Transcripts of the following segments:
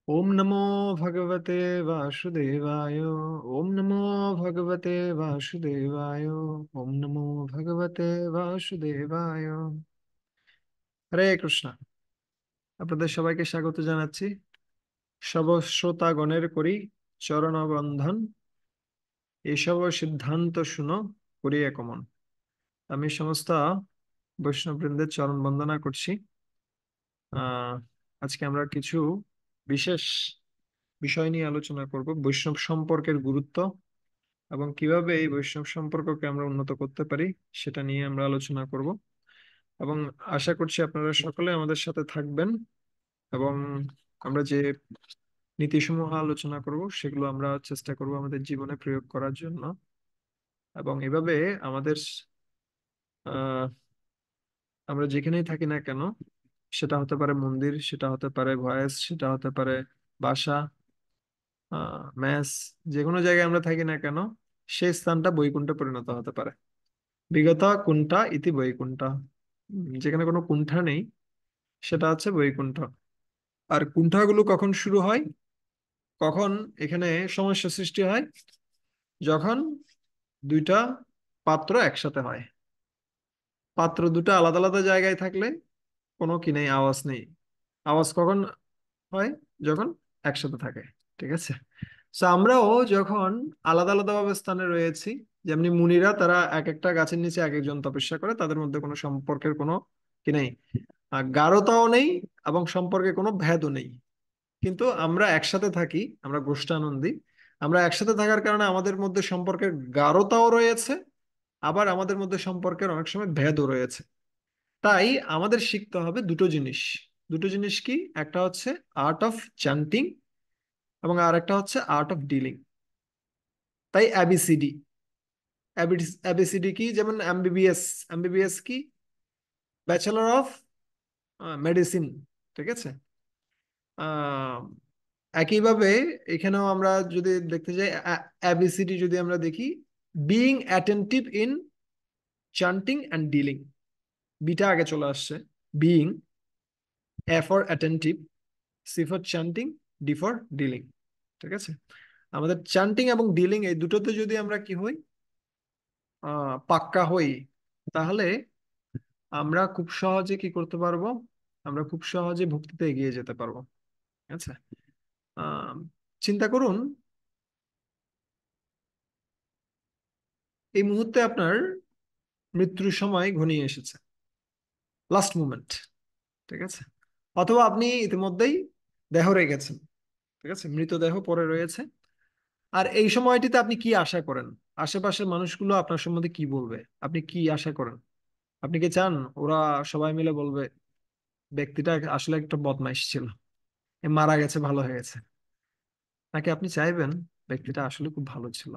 ओम नमो भगवते वासुदेवाय। ओम नमो भगवते वासुदेवाय। ओम नमो भगवते वासुदेवाय। হরে কৃষ্ণ। আপনাদের সবাইকে স্বাগত জানাচ্ছি। সব শ্রোতাগণের করি চরণ বন্ধন। এসব সিদ্ধান্ত শুনো, করিয়া কমন। আমি সমস্ত বৈষ্ণববৃন্দের চরণ বন্দনা করছি। আহ আজকে আমরা কিছু বিশেষ বিষয় নিয়ে আলোচনা করব, বৈষ্ণব সম্পর্কের গুরুত্ব এবং কিভাবে এই বৈষ্ণব সম্পর্ককে আমরা উন্নত করতে পারি সেটা নিয়ে আমরা আলোচনা করব। এবং আশা করছি আপনারা সকলে আমাদের সাথে থাকবেন এবং আমরা যে নীতিসমূহ আলোচনা করব সেগুলো আমরা চেষ্টা করব আমাদের জীবনে প্রয়োগ করার জন্য। এবং এভাবে আমাদের আহ আমরা যেখানেই থাকি না কেন, সেটা হতে পারে মন্দির, সেটা হতে পারে ভয়েস, সেটা হতে পারে বাসা, ম্যাস, যে কোনো জায়গায় আমরা থাকি না কেন, সেই স্থানটা বৈকুণ্ঠে পরিণত হতে পারে। বিগত কুণ্ঠা ইতি বৈকুণ্ঠ। যেখানে কোনো কুণ্ঠা নেই সেটা হচ্ছে বৈকুণ্ঠ। আর কুণ্ঠাগুলো কখন শুরু হয়, কখন এখানে সমস্যা সৃষ্টি হয়? যখন দুইটা পাত্র একসাথে হয়। পাত্র দুটো আলাদা আলাদা জায়গায় থাকলে কোনো কি নেই, আওয়াজ নেই। আওয়াজ কখন হয়? যখন একসাথে থাকে। ঠিক আছে। তো আমরাও যখন আলাদা আলাদা ভাবে স্থানে রয়েছি, যেমনি মুনিরা তারা এক একটা গাছের নিচে এক একজন তপস্যা করে, তাদের মধ্যে কোনো সম্পর্কের কোনো কি নেই, গাঢ়তাও নেই এবং সম্পর্কে কোনো ভেদও নেই। কিন্তু আমরা একসাথে থাকি, আমরা গোষ্ঠানন্দী। আমরা একসাথে থাকার কারণে আমাদের মধ্যে সম্পর্কের গাঢ়তাও রয়েছে, আবার আমাদের মধ্যে সম্পর্কের অনেক সময় ভেদও রয়েছে। তাই আমাদের শিখতে হবে দুটো জিনিস। দুটো জিনিস কি? একটা হচ্ছে আর্ট অফ চ্যান্টিং এবং আর একটা হচ্ছে আর্ট অফ ডিলিং। তাই এবিসিডি। এবিসিডি কি? যেমন এমবিবিএস। এমবিবিএস কি? Bachelor of medicine. ঠিক আছে। আহ একইভাবে এখানেও আমরা যদি দেখতে যাই, এবিসিডি যদি আমরা দেখি, being attentive in chanting and dealing. বিটা আগে চলে আসছে। Being, A for attentive, C for chanting, D for dealing. ঠিক আছে। আমাদের চান্টিং এবং ডিলিং এই দুটোতে যদি আমরা কি হই, পাক্কা হই, তাহলে আমরা খুব সহজে কি করতে পারবো? আমরা খুব সহজে ভক্তিতে এগিয়ে যেতে পারবো। আচ্ছা। আহ চিন্তা করুন, এই মুহূর্তে আপনার মৃত্যুর সময় ঘনিয়ে এসেছে, লাস্ট মুমেন্ট। ঠিক আছে। অথবা আপনি ইতিমধ্যেই দেহ রেখেছেন। ঠিক আছে, মৃতদেহ পড়ে রয়েছে। আর এই সময়টিতে আপনি কি আশা করেন? আশেপাশের মানুষগুলো আপনার সম্বন্ধে কি বলবে? আপনি কি আশা করেন? আপনি কি চান ওরা সবাই মিলে বলবে ব্যক্তিটা আসলে একটা বদমাইশ ছিল, এ মারা গেছে, ভালো হয়ে গেছে? নাকি আপনি চাইবেন ব্যক্তিটা আসলে খুব ভালো ছিল,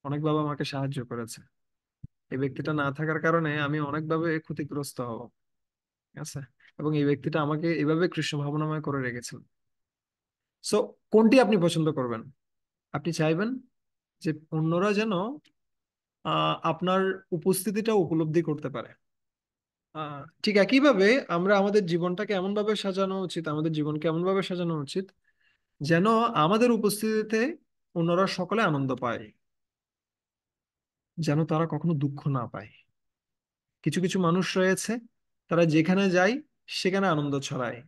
অনেকভাবে আমাকে সাহায্য করেছে, এই ব্যক্তিটা না থাকার কারণে আমি অনেকভাবে ক্ষতিগ্রস্ত হব? ঠিক আছে। এবং এই ব্যক্তিটা আমাকে এভাবে কৃষ্ণ ভাবনাময় করে রেখেছেন। সো কোনটি আপনি পছন্দ করবেন? আপনি চাইবেন যে অন্যরা যেন আপনার উপস্থিতিটা উপলব্ধি করতে পারে। ঠিক একইভাবে আমরা আমাদের জীবনটাকে এমন ভাবে সাজানো উচিত, আমাদের জীবনকে এমন ভাবে সাজানো উচিত যেন আমাদের উপস্থিতিতে অন্যরা সকলে আনন্দ পায়, যেন তারা কখনো দুঃখ না পায়। কিছু কিছু মানুষ রয়েছে, তারা যেখানে যায় সেখানে আনন্দ ছড়ায়।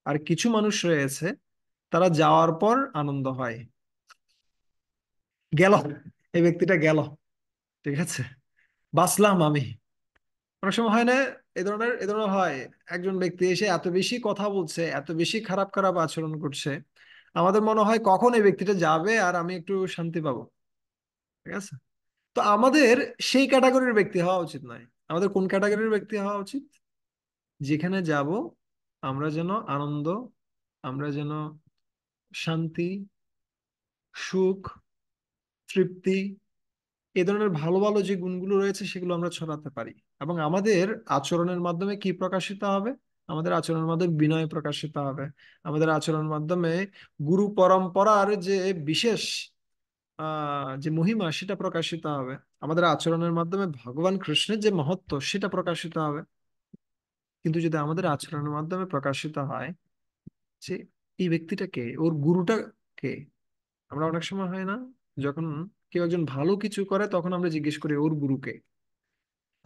আর কিছু মানুষ রয়েছে, তারা যাওয়ার পর আনন্দ হয়। গেল, এই ব্যক্তিটা গেল, ঠিক আছে, বাঁচলাম আমি। অনেক সময় হয় না? এ ধরনের হয়। একজন ব্যক্তি এসে এত বেশি কথা বলছে, এত বেশি খারাপ খারাপ আচরণ করছে, আমাদের মনে হয় কখন এই ব্যক্তিটা যাবে আর আমি একটু শান্তি পাবো। ঠিক আছে। তো আমাদের সেই ক্যাটাগরির ব্যক্তি হওয়া উচিত নয়। আমাদের কোন ক্যাটাগরির ব্যক্তি হওয়া উচিত? যেখানে যাব আমরা যেন আনন্দ, আমরা যেন শান্তি, সুখ, তৃপ্তি, এই ধরনের ভালো ভালো যে গুণগুলো রয়েছে সেগুলো আমরা ছড়াতে পারি। এবং আমাদের আচরণের মাধ্যমে কি প্রকাশিত হবে? আমাদের আচরণের মাধ্যমে বিনয় প্রকাশিত হবে। আমাদের আচরণের মাধ্যমে গুরু পরম্পরার যে বিশেষ যে মহিমা সেটা প্রকাশিত হবে। আমাদের আচরণের মাধ্যমে ভগবান কৃষ্ণের যে মহত্ব সেটা প্রকাশিত হবে। কিন্তু যদি আমাদের আচরণের মাধ্যমে প্রকাশিত হয় যে এই ব্যক্তিটাকে, ওর গুরুটা কে? আমরা অনেক সময় হয় না, যখন কেউ একজন ভালো কিছু করে তখন আমরা জিজ্ঞেস করি ওর গুরুকে।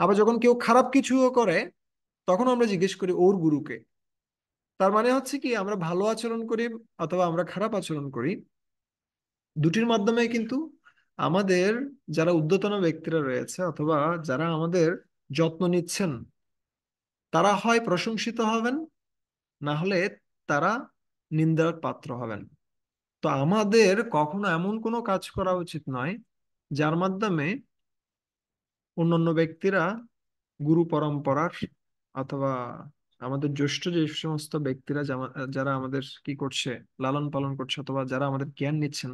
আবার যখন কেউ খারাপ কিছুও করে তখন আমরা জিজ্ঞেস করি ওর গুরুকে। তার মানে হচ্ছে কি, আমরা ভালো আচরণ করি অথবা আমরা খারাপ আচরণ করি, দুটির মাধ্যমে কিন্তু আমাদের যারা ঊর্ধ্বতন ব্যক্তিরা রয়েছে অথবা যারা আমাদের যত্ন নিচ্ছেন, তারা হয় প্রশংসিত হবেন, না হলে তারা নিন্দার পাত্র হবেন। তো আমাদের কখনো এমন কোনো কাজ করা উচিত নয় যার মাধ্যমে অন্যান্য ব্যক্তিরা, গুরু পরম্পরার অথবা আমাদের জ্যেষ্ঠ যে সমস্ত ব্যক্তিরা যারা আমাদের কি করছে, লালন পালন করছে অথবা যারা আমাদের জ্ঞান নিচ্ছেন,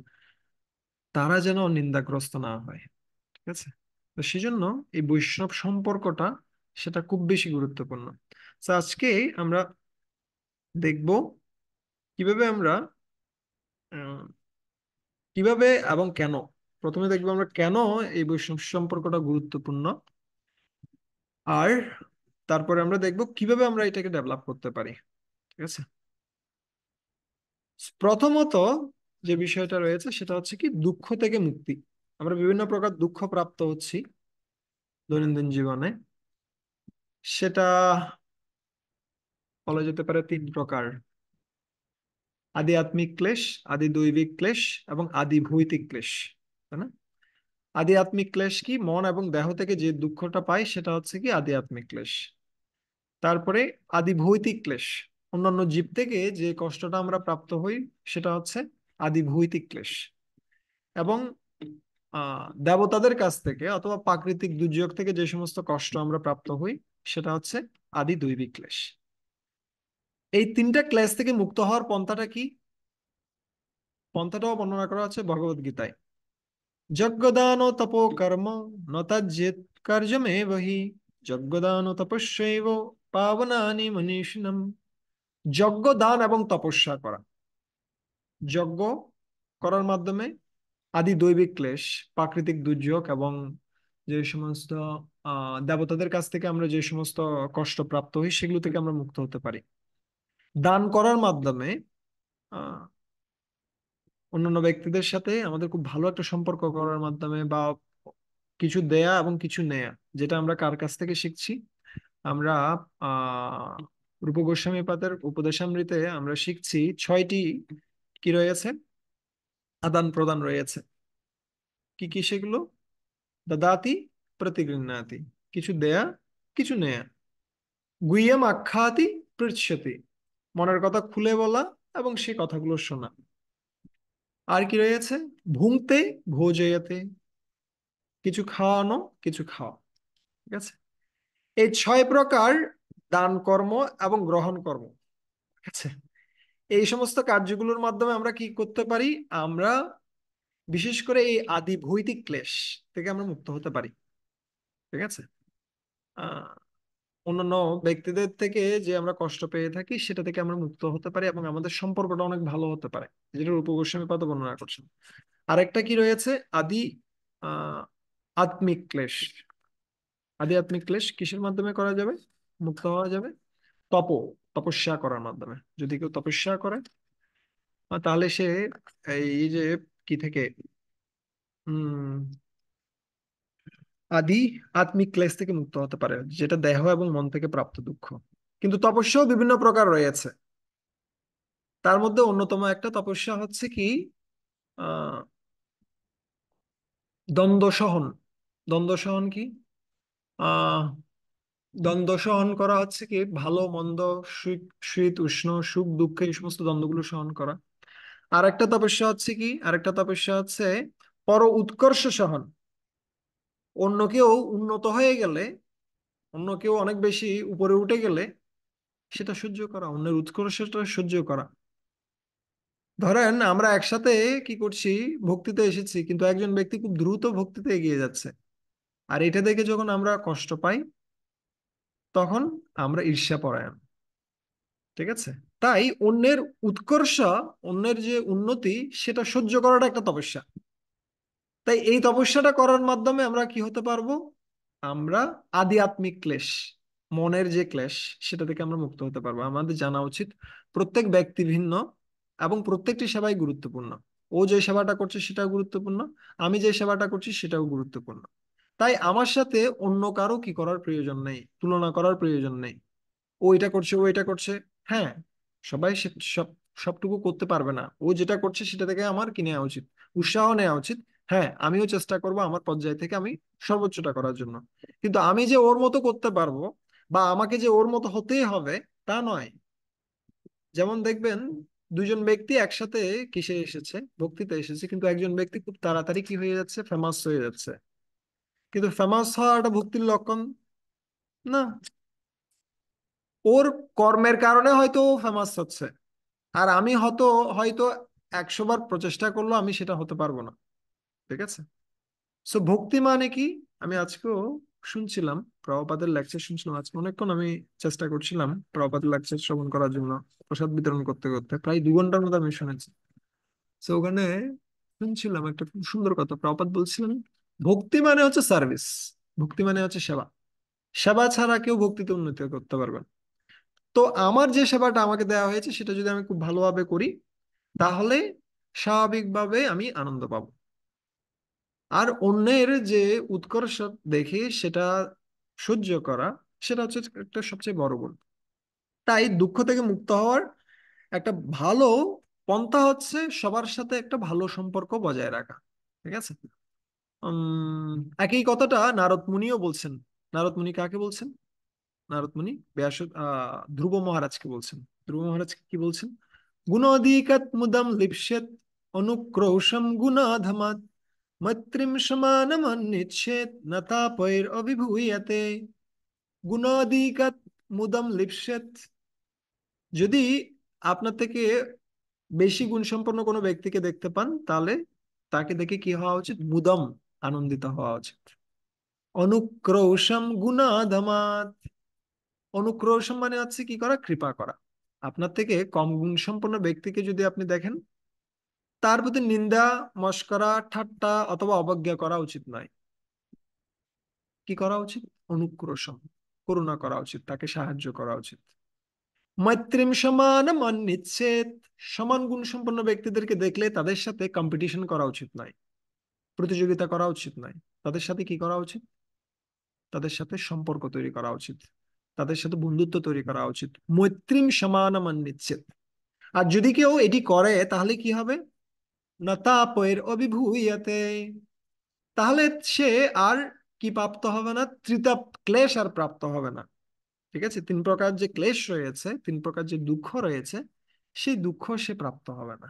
তারা যেন নিন্দাগ্রস্ত না হয়। ঠিক আছে? তো সেজন্য এই বৈষ্ণব সম্পর্কটা, সেটা খুব বেশি গুরুত্বপূর্ণ। তো আজকে আমরা দেখব কিভাবে আমরা আহ, কিভাবে এবং কেন। প্রথমে দেখবো আমরা কেন এই বৈষ্ণব সম্পর্কটা গুরুত্বপূর্ণ, আর তারপরে আমরা দেখব কিভাবে আমরা এটাকে ডেভেলপ করতে পারি। ঠিক আছে? প্রথমত যে বিষয়টা রয়েছে সেটা হচ্ছে কি, দুঃখ থেকে মুক্তি। আমরা বিভিন্ন প্রকার দুঃখ প্রাপ্ত হচ্ছি দৈনন্দিন জীবনে। সেটা বলা যেতে পারে তিন প্রকার: আদি আত্মিক ক্লেশ, আদি দৈবিক ক্লেশ এবং আদি ভৌতিক ক্লেশ। তাই না? আদি আত্মিক ক্লেশ কি? মন এবং দেহ থেকে যে দুঃখটা পাই সেটা হচ্ছে কি আদি আত্মিক ক্লেশ। তারপরে আদি ভৌতিক ক্লেশ, অন্যান্য জীব থেকে যে কষ্টটা আমরা প্রাপ্ত হই সেটা হচ্ছে আদি ভৌতিক ক্লেশ। এবং দেবতাদের কাছ থেকে অথবা প্রাকৃতিক দুর্যোগ থেকে যে সমস্ত কষ্ট আমরা প্রাপ্ত হই সেটা হচ্ছে আদি দৈবিক ক্লেশ। এই তিনটা ক্লেশ থেকে মুক্ত হওয়ার পন্থাটা কি? পন্থাটাও বর্ণনা করা আছে ভগবদ গীতায়। যজ্ঞদান তপো কর্ম ন তজ্জেত কার্যমেব হি, যজ্ঞদান তপস্যৈব পাবনানি মনীষিণম। যজ্ঞ, দান এবং তপস্যা করা। যজ্ঞ করার মাধ্যমে আদি দৈবিক ক্লেশ, প্রাকৃতিক দুর্যোগ এবং যে সমস্ত দেবতাদের কাছ থেকে আমরা যে সমস্ত কষ্ট প্রাপ্ত হই সেগুলো থেকে আমরা মুক্ত হতে পারি। দান করার মাধ্যমে আহ অন্যান্য ব্যক্তিদের সাথে আমাদের খুব ভালো একটা সম্পর্ক করার মাধ্যমে, বা কিছু দেয়া এবং কিছু নেয়া, যেটা আমরা কার কাছ থেকে শিখছি? আমরা আহ রূপ গোস্বামী পাদের উপদেশামৃতে আমরা শিখছি ছয়টি কি রয়েছে, আদান প্রদান রয়েছে। কি কি সেগুলো? দাদাতি প্রতিগৃহ্ণাতি, কিছু দেয়া কিছু নেয়া। গুইয়াম আখ্যাতি পৃচ্ছতি, মনের কথা খুলে বলা এবং সেই কথাগুলো শোনা। আর কি রয়েছে? ভুংতে ভোজয়তে, কিছু খাওয়ানো কিছু খাওয়া। ঠিক আছে? এই ছয় প্রকার দান কর্ম এবং গ্রহণ কর্ম। ঠিক আছে? এই সমস্ত কার্যগুলোর মাধ্যমে আমরা কি করতে পারি? আমরা বিশেষ করে এই আদি ভৌতিক ক্লেশ থেকে আমরা মুক্ত হতে পারি। ঠিক আছে? আহ অন্যান্য ব্যক্তিদের থেকে যে আমরা কষ্ট পেয়ে থাকি সেটা থেকে আমরা মুক্ত হতে পারি এবং আমাদের সম্পর্কটা অনেক ভালো হতে পারে, যেটা রূপ গোস্বামী পাদ বর্ণনা করছেন। আরেকটা কি রয়েছে? আদি আহ আত্মিক ক্লেশ। আদি আত্মিক ক্লেশ কিসের মাধ্যমে করা যাবে, মুক্ত হওয়া যাবে? তপ তপস্যা করার মাধ্যমে। যদি কেউ তপস্যা করে তাহলে সে এই যে কি থেকে উম আদি আত্মিক ক্লেশ থেকে মুক্ত হতে পারে, যেটা দেহ এবং মন থেকে প্রাপ্ত দুঃখ। কিন্তু তপস্যাও বিভিন্ন প্রকার রয়েছে। তার মধ্যে অন্যতম একটা তপস্যা হচ্ছে কি, আহ দ্বন্দ্ব সহন। দ্বন্দ্ব সহন কি? আহ দ্বন্দ্ব সহন করা হচ্ছে কি, ভালো মন্দ, শীত শীত উষ্ণ, সুখ দুঃখ, এই সমস্ত দ্বন্দ্বগুলো সহন করা। আরেকটা তপস্যা হচ্ছে কি, আরেকটা তপস্যা হচ্ছে পর উৎকর্ষ সহন। অন্য কেউ উন্নত হয়ে গেলে, অন্য কেউ অনেক বেশি উপরে উঠে গেলে সেটা সহ্য করা, অন্যের উৎকর্ষটা সহ্য করা। ধরেন আমরা একসাথে কি করছি, ভক্তিতে এসেছি, কিন্তু একজন ব্যক্তি খুব দ্রুত ভক্তিতে এগিয়ে যাচ্ছে, আর এটা দেখে যখন আমরা কষ্ট পাই তখন আমরা ঈর্ষ্যাপরায়ণ। ঠিক আছে? তাই অন্যের উৎকর্ষ, অন্যের যে উন্নতি সেটা সহ্য করাটা একটা তপস্যা। তাই এই তপস্যাটা করার মাধ্যমে আমরা কি হতে পারবো? আমরা আধ্যাত্মিক ক্লেশ, মনের যে ক্লেশ, সেটা থেকে আমরা মুক্ত হতে পারবো। আমাদের জানা উচিত প্রত্যেক ব্যক্তি ভিন্ন, এবং প্রত্যেকটি সেবাই গুরুত্বপূর্ণ। ও যে সেবাটা করছে সেটাও গুরুত্বপূর্ণ, আমি যে সেবাটা করছি সেটাও গুরুত্বপূর্ণ। তাই আমার সাথে অন্য কারো কি করার প্রয়োজন নেই, তুলনা করার প্রয়োজন নেই। ও এটা করছে, ও এটা করছে। হ্যাঁ, সবাই সব সবটুকু করতে পারবে না। ও যেটা করছে সেটা থেকে আমার কি নেওয়া উচিত, উৎসাহ নেওয়া উচিত। হ্যাঁ, আমিও চেষ্টা করব আমার পর্যায় থেকে আমি সর্বোচ্চটা করার জন্য। কিন্তু আমি যে ওর মতো করতে পারবো বা আমাকে যে ওর মতো হতেই হবে তা নয়। যেমন দেখবেন, দুজন ব্যক্তি একসাথে কিসে এসেছে, ভক্তিতে এসেছে, কিন্তু একজন ব্যক্তি খুব তাড়াতাড়ি কি হয়ে যাচ্ছে, ফেমাস হয়ে যাচ্ছে। কিন্তু ফেমাস হওয়াটা ভক্তির লক্ষণ না। ওর কর্মের কারণে হয়তো ফেমাস হচ্ছে, আর আমি হয়তো 100 বার প্রচেষ্টা করলেও আমি সেটা হতে পারবো না। ঠিক আছে। সো ভক্তি মানে কি? আমি আজকেও শুনছিলাম, প্রভুপাদের লেকচার শুনছিলাম আজকে অনেকক্ষণ। আমি চেষ্টা করছিলাম প্রভুপাদের লেকচার শ্রবণ করার জন্য, প্রসাদ বিতরণ করতে করতে প্রায় 2 ঘন্টার মতো আমি শুনেছি। তো ওখানে শুনছিলাম একটা খুব সুন্দর কথা প্রভুপাদ বলছিলেন, ভক্তি মানে হচ্ছে সার্ভিস, ভক্তি মানে হচ্ছে সেবা। সেবা ছাড়া কেউ ভক্তিতে উন্নতি করতে পারবে না। তো আমার যে সেবাটা আমাকে দেওয়া হয়েছে সেটা যদি আমি খুব ভালোভাবে করি, তাহলে স্বাভাবিকভাবে আমি আনন্দ পাবো। আর অন্যের যে উৎকর্ষ দেখে সেটা সহ্য করা, সেটা হচ্ছে একটা সবচেয়ে বড় গুণ। তাই দুঃখ থেকে মুক্ত হওয়ার একটা ভালো পন্থা হচ্ছে সবার সাথে একটা ভালো সম্পর্ক বজায় রাখা। ঠিক আছে। একই কথাটা নারদ মুনিও বলছেন। নারদ মুনি কাকে বলছেন? নারদ মুনি ধ্রুব মহারাজকে বলছেন। ধ্রুব মহারাজ কি বলছেন? গুণাধিকাত মুদম লিপ্সেত অনুক্রোশম গুণাধমাৎ মৈত্রীম সমানমন্নিচ্ছেত নতাপৈর অভিভূয়তে। গুণাধিকাত মুদম লিপ্সেত, যদি আপনার থেকে বেশি গুণসম্পন্ন কোনো ব্যক্তিকে দেখতে পান, তাহলে তাকে দেখে কি হওয়া উচিত? মুদম, আনন্দিত হওয়া উচিত। অনুক্রোশম গুণাধমাৎ, অনুক্রোশম মানে হচ্ছে কি করা? কৃপা করা। আপনার থেকে কম গুণসম্পন্ন ব্যক্তিকে যদি আপনি দেখেন, তার প্রতি নিন্দা, মস্করা, ঠাট্টা অথবা অবজ্ঞা করা উচিত নয়। কি করা উচিত? অনুক্রোশম, করুণা করা উচিত, তাকে সাহায্য করা উচিত। মৈত্রীম সমান মন্নিচ্ছেদ, সমান গুণ সম্পন্ন ব্যক্তিদেরকে দেখলে তাদের সাথে কম্পিটিশন করা উচিত নয়, প্রতিযোগিতা করা উচিত নয়। তাদের সাথে কি করা উচিত? তাদের সাথে সম্পর্ক তৈরি করা উচিত, তাদের সাথে বন্ধুত্ব তৈরি করা উচিত। মৈত্রীম সমান মন্নিচ্ছেদ। আর যদি কেউ এটি করে তাহলে কি হবে? না তাপের অভিভূয়তে, তাহলে সে আর কি প্রাপ্ত হবে না? ত্রিতাপ, ক্লেশ আর প্রাপ্ত হবে না। ঠিক আছে। 3 প্রকার যে ক্লেশ রয়েছে, 3 প্রকার যে দুঃখ রয়েছে, সেই দুঃখ সে প্রাপ্ত হবে না।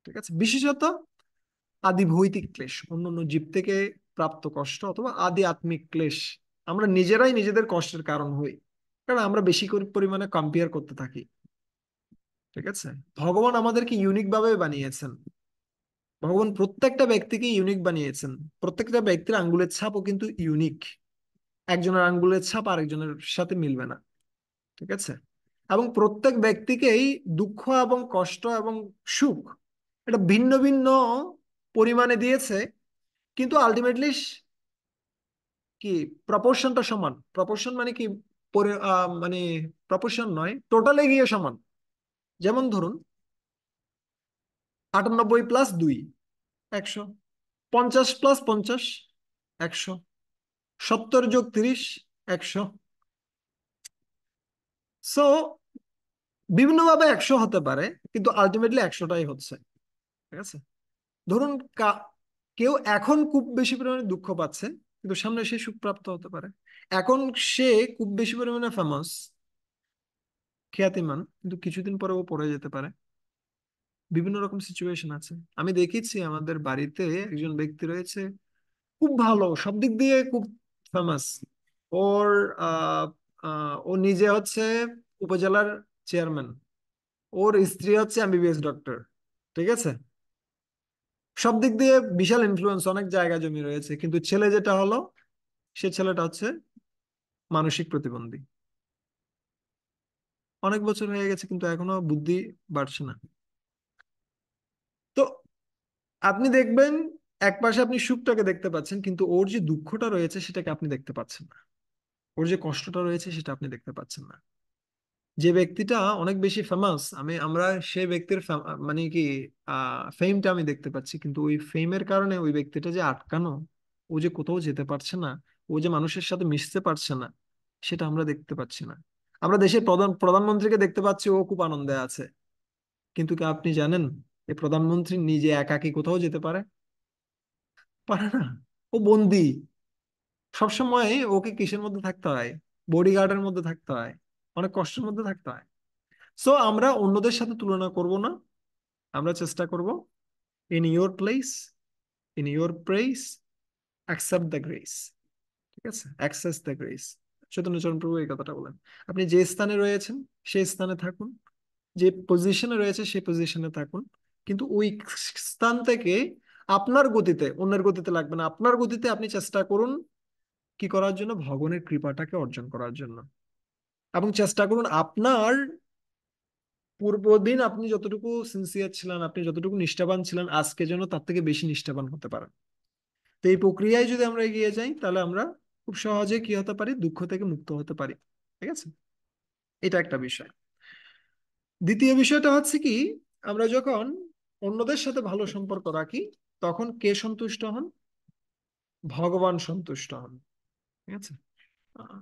ঠিক আছে। বিশেষত আদি ভৌতিক ক্লেশ, অন্যান্য জীব থেকে প্রাপ্ত কষ্ট অথবা আদি আত্মিক ক্লেশ, আমরা নিজেরাই নিজেদের কষ্টের কারণ হই, কারণ আমরা বেশি করে পরিমাণে কম্পেয়ার করতে থাকি। ঠিক আছে। ভগবান আমাদেরকে ইউনিক ভাবে বানিয়েছেন। ভগবান প্রত্যেকটা ব্যক্তিকে ইউনিক বানিয়েছেন। প্রত্যেকটা ব্যক্তির আঙ্গুলের ছাপও কিন্তু ইউনিক। একজনের আঙ্গুলের ছাপ আরেকজনের সাথে মিলবে না। ঠিক আছে। এবং প্রত্যেক ব্যক্তিকেই দুঃখ এবং কষ্ট এবং সুখ এটা ভিন্ন ভিন্ন পরিমাণে দিয়েছে, কিন্তু আলটিমেটলি কি প্রপোর্শনটা সমান। প্রপোর্শন মানে কি? মানে প্রপোর্শন নয়, টোটালে গিয়ে সমান। যেমন ধরুন 98+2 100, 50+50 100, 70+30 100। সো বিভিন্নভাবে 100 হতে পারে, কিন্তু আলটিমেটলি 100টাই হচ্ছে। ঠিক আছে। ধরুন কেউ এখন খুব বেশি পরিমাণে দুঃখ পাচ্ছে, কিন্তু সামনে সে সুখ প্রাপ্ত হতে পারে। এখন সে খুব বেশি পরিমাণে ফেমাস, খ্যাতিমান, কিন্তু কিছুদিন পরে ও পড়ে যেতে পারে। বিভিন্ন রকম সিচুয়েশন আছে। আমি দেখেছি আমাদের বাড়িতে একজন ব্যক্তি রয়েছে, খুব ভালো, সব দিক দিয়ে খুব ফেমাস। ওর আহ ও নিজে হচ্ছে উপজেলার চেয়ারম্যান, ওর স্ত্রী হচ্ছে এমবিবিএস ডক্টর। ঠিক আছে। সব দিক দিয়ে বিশাল ইনফ্লুয়েন্স, অনেক জায়গা জমি রয়েছে, কিন্তু ছেলে যেটা হলো, সে ছেলেটা হচ্ছে মানসিক প্রতিবন্ধী। অনেক বছর হয়ে গেছে কিন্তু এখনো বুদ্ধি বাড়ছে না। তো আপনি দেখবেন, এক পাশে আপনি সুখটাকে দেখতে পাচ্ছেন, কিন্তু ওর যে দুঃখটা রয়েছে সেটাকে আপনি দেখতে পাচ্ছেন না। ওর যে কষ্টটা রয়েছে সেটা আপনি দেখতে পাচ্ছেন না। যে ব্যক্তিটা অনেক বেশি ফেমাস, আমরা সেই ব্যক্তির মানে কি ফেমটা আমি দেখতে পাচ্ছি, কিন্তু ওই ফেমের কারণে ওই ব্যক্তিটা যে আটকানো, ও যে কোথাও যেতে পারছে না, ও যে মানুষের সাথে মিশতে পারছে না, সেটা আমরা দেখতে পাচ্ছি না। আমরা দেশের প্রধানমন্ত্রীকে দেখতে পাচ্ছি, ও খুব আনন্দে আছে, কিন্তু কি আপনি জানেন এই প্রধানমন্ত্রী নিজে একাকী কোথাও যেতে পারে? পারে না। ও বন্দি। সবসময় ওকে কিসের মধ্যে থাকতে হয়? বডিগার্ডের মধ্যে থাকতে হয়, অনেক কষ্টের মধ্যে থাকতে হয়। সো আমরা অন্যদের সাথে তুলনা করব না, আমরা চেষ্টা করব in your place, in your press, accept the grace. ঠিক আছে, অ্যাক্সেস দ্য গ্রেস। চৈতন্যচরণ প্রভু এই কথাটা বলেন। আপনি যে স্থানে রয়েছেন সেই স্থানে থাকুন, যে পজিশনে রয়েছে সেই পজিশনে থাকুন, কিন্তু ওই স্থান থেকে আপনার গতিতে, অন্যের গতিতে লাগবে না, আপনার গতিতে আপনি চেষ্টা করুন কি করার জন্য? ভগবানের কৃপাটাকে অর্জন করার জন্য। এবং চেষ্টা করুন আপনার পূর্বদিন আপনি যতটুকু সিনসিয়ার ছিলেন, আপনি যতটুকু নিষ্ঠাবান ছিলেন, আজকে যেন তার থেকে বেশি নিষ্ঠাবান হতে পারেন। তো এই প্রক্রিয়ায় যদি আমরা এগিয়ে যাই, তাহলে আমরা খুব সহজে কি হতে পারি? দুঃখ থেকে মুক্ত হতে পারি। ঠিক আছে, এটা একটা বিষয়। দ্বিতীয় বিষয়টা হচ্ছে কি, আমরা যখন অন্যদের সাথে ভালো সম্পর্ক রাখি, তখন কে সন্তুষ্ট হন? ভগবান সন্তুষ্ট হন। ঠিক আছে। আহ,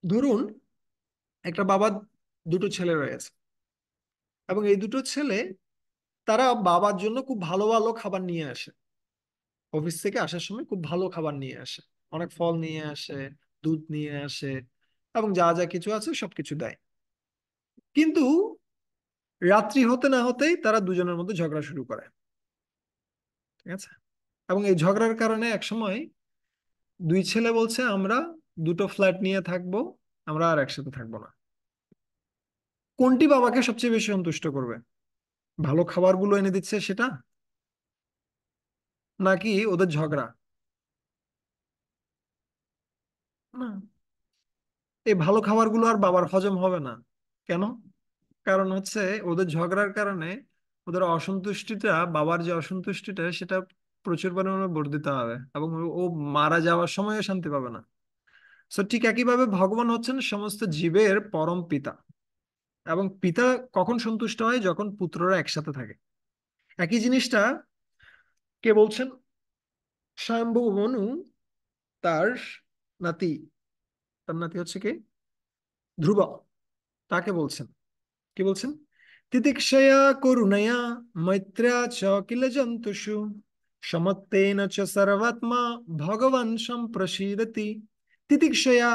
ধরুন একটা বাবার দুটো ছেলে রয়েছে, এবং এই দুটো ছেলে, তারা বাবার জন্য খুব ভালো ভালো খাবার নিয়ে আসে। অফিস থেকে আসার সময় খুব ভালো খাবার নিয়ে আসে, অনেক ফল নিয়ে আসে, দুধ নিয়ে আসে, এবং যা যা কিছু আছে সবকিছু দেয়। কিন্তু রাত্রি হতে না হতেই তারা দুজনের মধ্যে ঝগড়া শুরু করে। ঠিক আছে। এবং এই ঝগড়ার কারণে একসময় দুই ছেলে বলছে, আমরা দুটো ফ্ল্যাট নিয়ে থাকবো, আমরা আর একসাথে থাকবো না। কোনটি বাবাকে সবচেয়ে বেশি সন্তুষ্ট করবে? ভালো খাবারগুলো এনে দিচ্ছে সেটা, নাকি ওদের ঝগড়া? না, এই ভালো খাবারগুলো আর বাবার হজম হবে না। কেন? কারণ হচ্ছে ওদের ঝগড়ার কারণে ওদের অসন্তুষ্টিটা, বাবার যে অসন্তুষ্টিটা, সেটা প্রচুর পরিমাণে বর্ধিত হবে, এবং ও ও মারা যাওয়ার সময়ও শান্তি পাবে না। সো ঠিক একইভাবে ভগবান হচ্ছেন সমস্ত জীবের পরম পিতা, এবং পিতা কখন সন্তুষ্ট হয়? যখন পুত্ররা একসাথে থাকে। একই জিনিসটা কে বলছেন? স্বয়ম্ভু মনু তার নাতি, তার নাতি হচ্ছে কে? ধ্রুব। তাকে বলছেন, কি বলছেন? তিতিক্ষয়া করুণয়া মৈত্র্যা চ কিল জন্তুষু সমত্তেন চ সর্বাত্মা ভগবান সম্প্রসীদতি। তিতিক্ষয়া,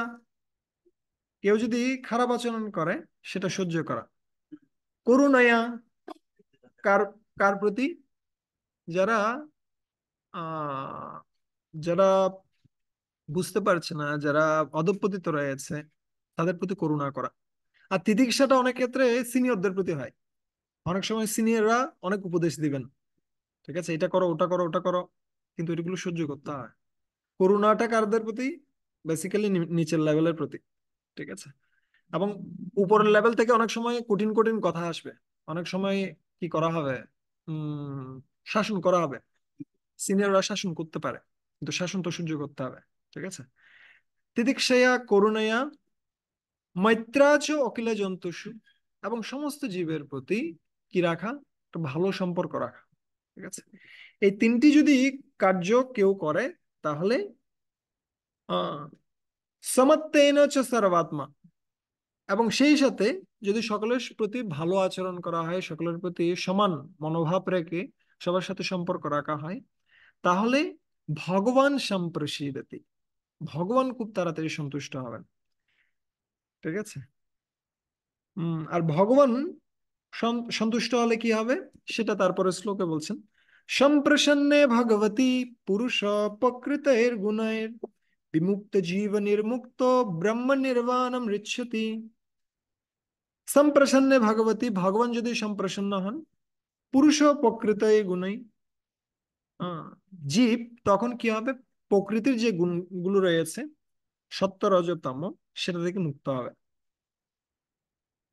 কেউ যদি খারাপ আচরণ করে সেটা সহ্য করা। করুণয়া, কার কার প্রতি? যারা আহ যারা বুঝতে পারছে না, যারা অধঃপতিত রয়েছে, তাদের প্রতি করুণা করা। আর তিতিক্ষাটা অনেক ক্ষেত্রে সিনিয়রদের প্রতি হয়। অনেক সময় সিনিয়ররা অনেক উপদেশ দিবেন, ঠিক আছে, এটা করো, ওটা করো, ওটা করো, কিন্তু এগুলো সহ্য করতে হয়। করুণাটা কারদের প্রতি? বেসিক্যালি নিচের লেভেলের প্রতি। ঠিক আছে। এবং উপরের লেভেল থেকে অনেক সময় কঠিন কঠিন কথা আসবে, অনেক সময় কি করা হবে? উম শাসন করা হবে। সিনিয়ররা শাসন করতে পারে, কিন্তু শাসন তো সহ্য করতে হবে। ঠিক আছে। তিতিক্ষয়া করুণয়া মৈত্রাচ অখিল জন্তুষু, এবং সমস্ত জীবের প্রতি কি রাখা? একটা ভালো সম্পর্ক রাখা। ঠিক আছে। এই তিনটি যদি কার্য কেউ করে, তাহলে আহ সমত্তেন চ সর্বাত্মা, এবং সেই সাথে যদি সকলের প্রতি ভালো আচরণ করা হয়, সকলের প্রতি সমান মনোভাব রেখে সবার সাথে সম্পর্ক রাখা হয়, তাহলে ভগবান সম্প্রসীদতি, ভগবান খুব তাড়াতাড়ি সন্তুষ্ট হবেন। ঠিক আছে। আর ভগবান সন্তুষ্ট হলে কি হবে সেটা তারপরে শ্লোকে বলছেন। সম্প্রসন্নে ভগবতী পুরুষ প্রকৃতের গুণের বিমুক্ত জীব নির্মুক্ত ব্রহ্ম নির্বাণম ঋচ্ছতি। সম্প্রসন্নে ভগবতী, ভগবান যদি সম্প্রসন্ন হন, পুরুষ প্রকৃত গুণই, আহ, জীব তখন কি হবে? প্রকৃতির যে গুণগুলো রয়েছে, সত্য রজ তম, সেটা থেকে মুক্ত হবে।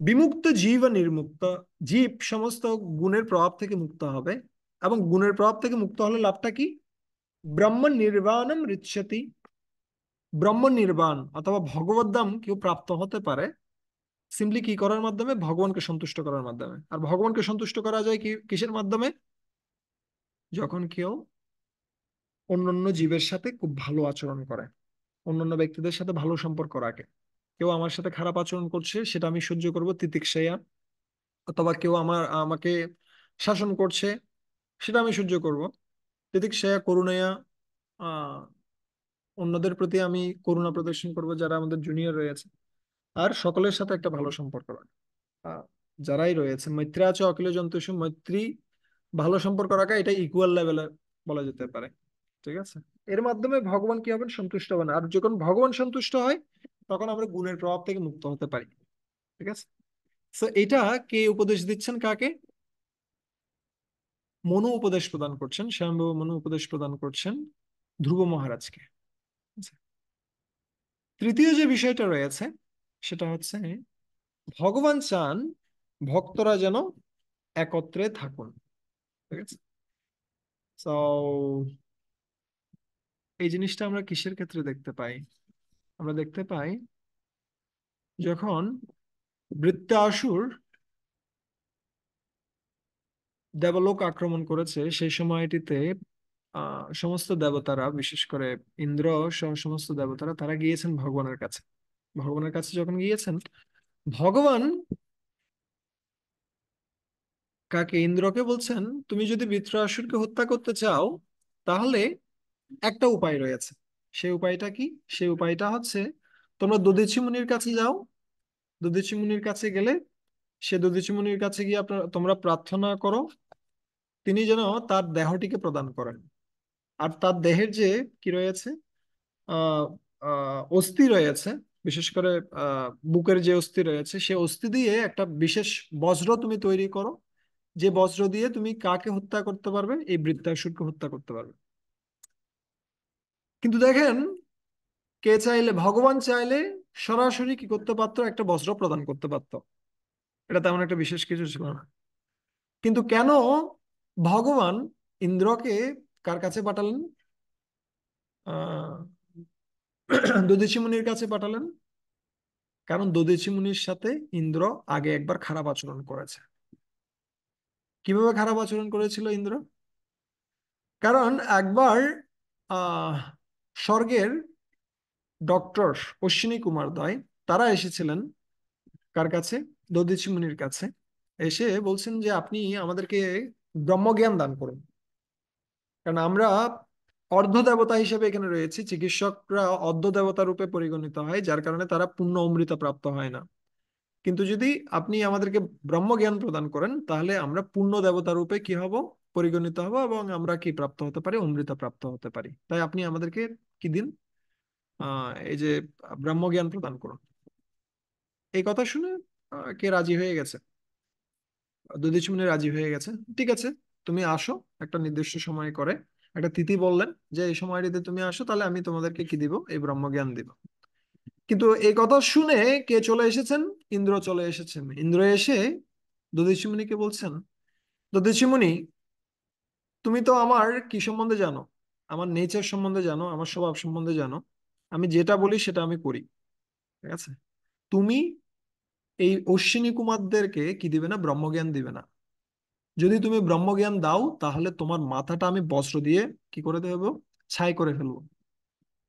বিমুক্ত জীব নির্মুক্ত, জীব সমস্ত গুণের প্রভাব থেকে মুক্ত হবে, এবং গুণের প্রভাব থেকে মুক্ত হলে লাভটা কি? ব্রহ্ম নির্বাণম ঋচ্ছতি, ব্রহ্ম নির্বাণ অথবা ভগবত ধাম কেউ প্রাপ্ত হতে পারে সিম্পলি কি করার মাধ্যমে? ভগবানকে সন্তুষ্ট করার মাধ্যমে। আর ভগবানকে সন্তুষ্ট করা যায় কি কিসের মাধ্যমে? যখন কেউ অন্যান্য জীবের সাথে খুব ভালো আচরণ করে, অন্যান্য ব্যক্তিদের সাথে ভালো সম্পর্ক রাখে। কেউ আমার সাথে খারাপ আচরণ করছে, সেটা আমি সহ্য করব তিতিক্ষায়া। অথবা কেউ আমাকে শাসন করছে, সেটা আমি সহ্য করব তিতিক্ষায়া করুণায়া। আহ অন্যদের প্রতি আমি করুণা প্রদর্শন করব, যারা আমাদের জুনিয়র রয়েছে। আর সকলের সাথে একটা ভালো সম্পর্ক রাখবো। আহ, যারাই রয়েছে মৈত্রী আছে অখিল জন্তুষু মৈত্রী, ভালো সম্পর্ক রাখা, এটা ইকুয়াল লেভেলে বলা যেতে পারে। ঠিক আছে। এর মাধ্যমে ভগবান কি হবেন? সন্তুষ্ট হবেন। আর যখন ভগবান সন্তুষ্ট হয়, তখন আমরা গুণের প্রভাব থেকে মুক্ত হতে পারি। ঠিক আছে। তো এটা কে উপদেশ দিচ্ছেন কাকে? মনু উপদেশ প্রদান করছেন, স্বয়ংভু মনু উপদেশ প্রদান করছেন ধ্রুব মহারাজকে। আচ্ছা। তৃতীয় যে বিষয়টা রয়েছে সেটা হচ্ছে ভগবান চান ভক্তরা যেন একত্রে থাকুন। ঠিক আছে। তো এই জিনিসটা আমরা কিসের ক্ষেত্রে দেখতে পাই? আমরা দেখতে পাই যখন বৃত্তাসুর দেবলোক আক্রমণ করেছে, সেই সময়টিতে সমস্ত দেবতারা, বিশেষ করে ইন্দ্র সহ সমস্ত দেবতারা, তারা গিয়েছেন ভগবানের কাছে। ভগবানের কাছে যখন গিয়েছেন, ভগবান কাকে? ইন্দ্রকে বলছেন, তুমি যদি বৃত্রাসুরকে হত্যা করতে চাও, তাহলে একটা উপায় রয়েছে। সেই উপায়টা কি? সেই উপায়টা হচ্ছে, তোমরা দধীচি মুনির কাছে যাও। দধীচি মুনির কাছে গেলে, সে দধীচি মুনির কাছে গিয়ে তোমরা প্রার্থনা করো, তিনি যেন তার দেহটিকে প্রদান করেন। আর তার দেহের যে কি রয়েছে, আহ অস্থি রয়েছে, বিশেষ করে বুকের যে অস্থি রয়েছে, সে অস্থি দিয়ে একটা বিশেষ বজ্র তুমি তৈরি করো, যে বজ্র দিয়ে তুমি কাকে হত্যা করতে পারবে? এই বৃত্তাসুরকে হত্যা করতে পারবে। কিন্তু দেখেন, কে চাইলে, ভগবান চাইলে সরাসরি কি করতে পারতো? একটা বজ্র প্রদান করতে পারতো। এটা তেমন একটা বিশেষ কিছু ছিল না। কিন্তু কেন ভগবান ইন্দ্রকে কার কাছে পাঠালেন? আহ দধীচি মুনির কাছে পাঠালেন। কারণ দধীচি মুনির সাথে ইন্দ্র আগে একবার খারাপ আচরণ করেছে। কিভাবে খারাপ আচরণ করেছিল ইন্দ্র? কারণ একবার আহ স্বর্গের ডক্টর অশ্বিনী কুমার দয়, তারা এসেছিলেন কার কাছে? দধীচি মুনির কাছে। এসে বলছেন যে আপনি আমাদেরকে ব্রহ্মজ্ঞান দান করুন। কারণ আমরা অর্ধ দেবতা হিসেবে এখানে রয়েছি, চিকিৎসকরা অর্ধ দেবতা রূপে পরিগণিত হয়, যার কারণে তারা পূর্ণ অমৃত প্রাপ্ত হয় না। কিন্তু যদি আপনি আমাদেরকে ব্রহ্মজ্ঞান প্রদান করেন, তাহলে আমরা পূর্ণ দেবতা রূপে কি হব? পরিগণিত হব, এবং আমরা কি প্রাপ্ত হতে পারি? অমৃত প্রাপ্ত হতে পারি। তাই আপনি আমাদেরকে কি দিন? এই যে ব্রহ্মজ্ঞান প্রদান করুন। এই কথা শুনে কে রাজি হয়ে গেছে? দধীচি মুনি রাজি হয়ে গেছে। ঠিক আছে, তুমি আসো একটা নির্দিষ্ট সময় করে, একটা তিথি বললেন যে এই সময়টিতে তুমি আসো, তাহলে আমি তোমাদেরকে কি দিব? এই ব্রহ্মজ্ঞান দিব। কিন্তু এই কথা শুনে কে চলে এসেছেন? ইন্দ্র চলে এসেছেন। ইন্দ্র এসে দধীচি মুনিকে বলছেন, দধীচি মুনি, তুমি তো আমার কি সম্বন্ধে জানো? আমার নেচার সম্বন্ধে জানো, আমার স্বভাব সম্বন্ধে জানো। আমি যেটা বলি সেটা আমি করি। ঠিক আছে। তুমি এই অশ্বিনী কুমারদেরকে কি দিবে না? ব্রহ্মজ্ঞান দিবে না। যদি তুমি ব্রহ্মজ্ঞান দাও, তাহলে তোমার মাথাটা আমি বজ্র দিয়ে কি করে দেবো? ছাই করে ফেলবো।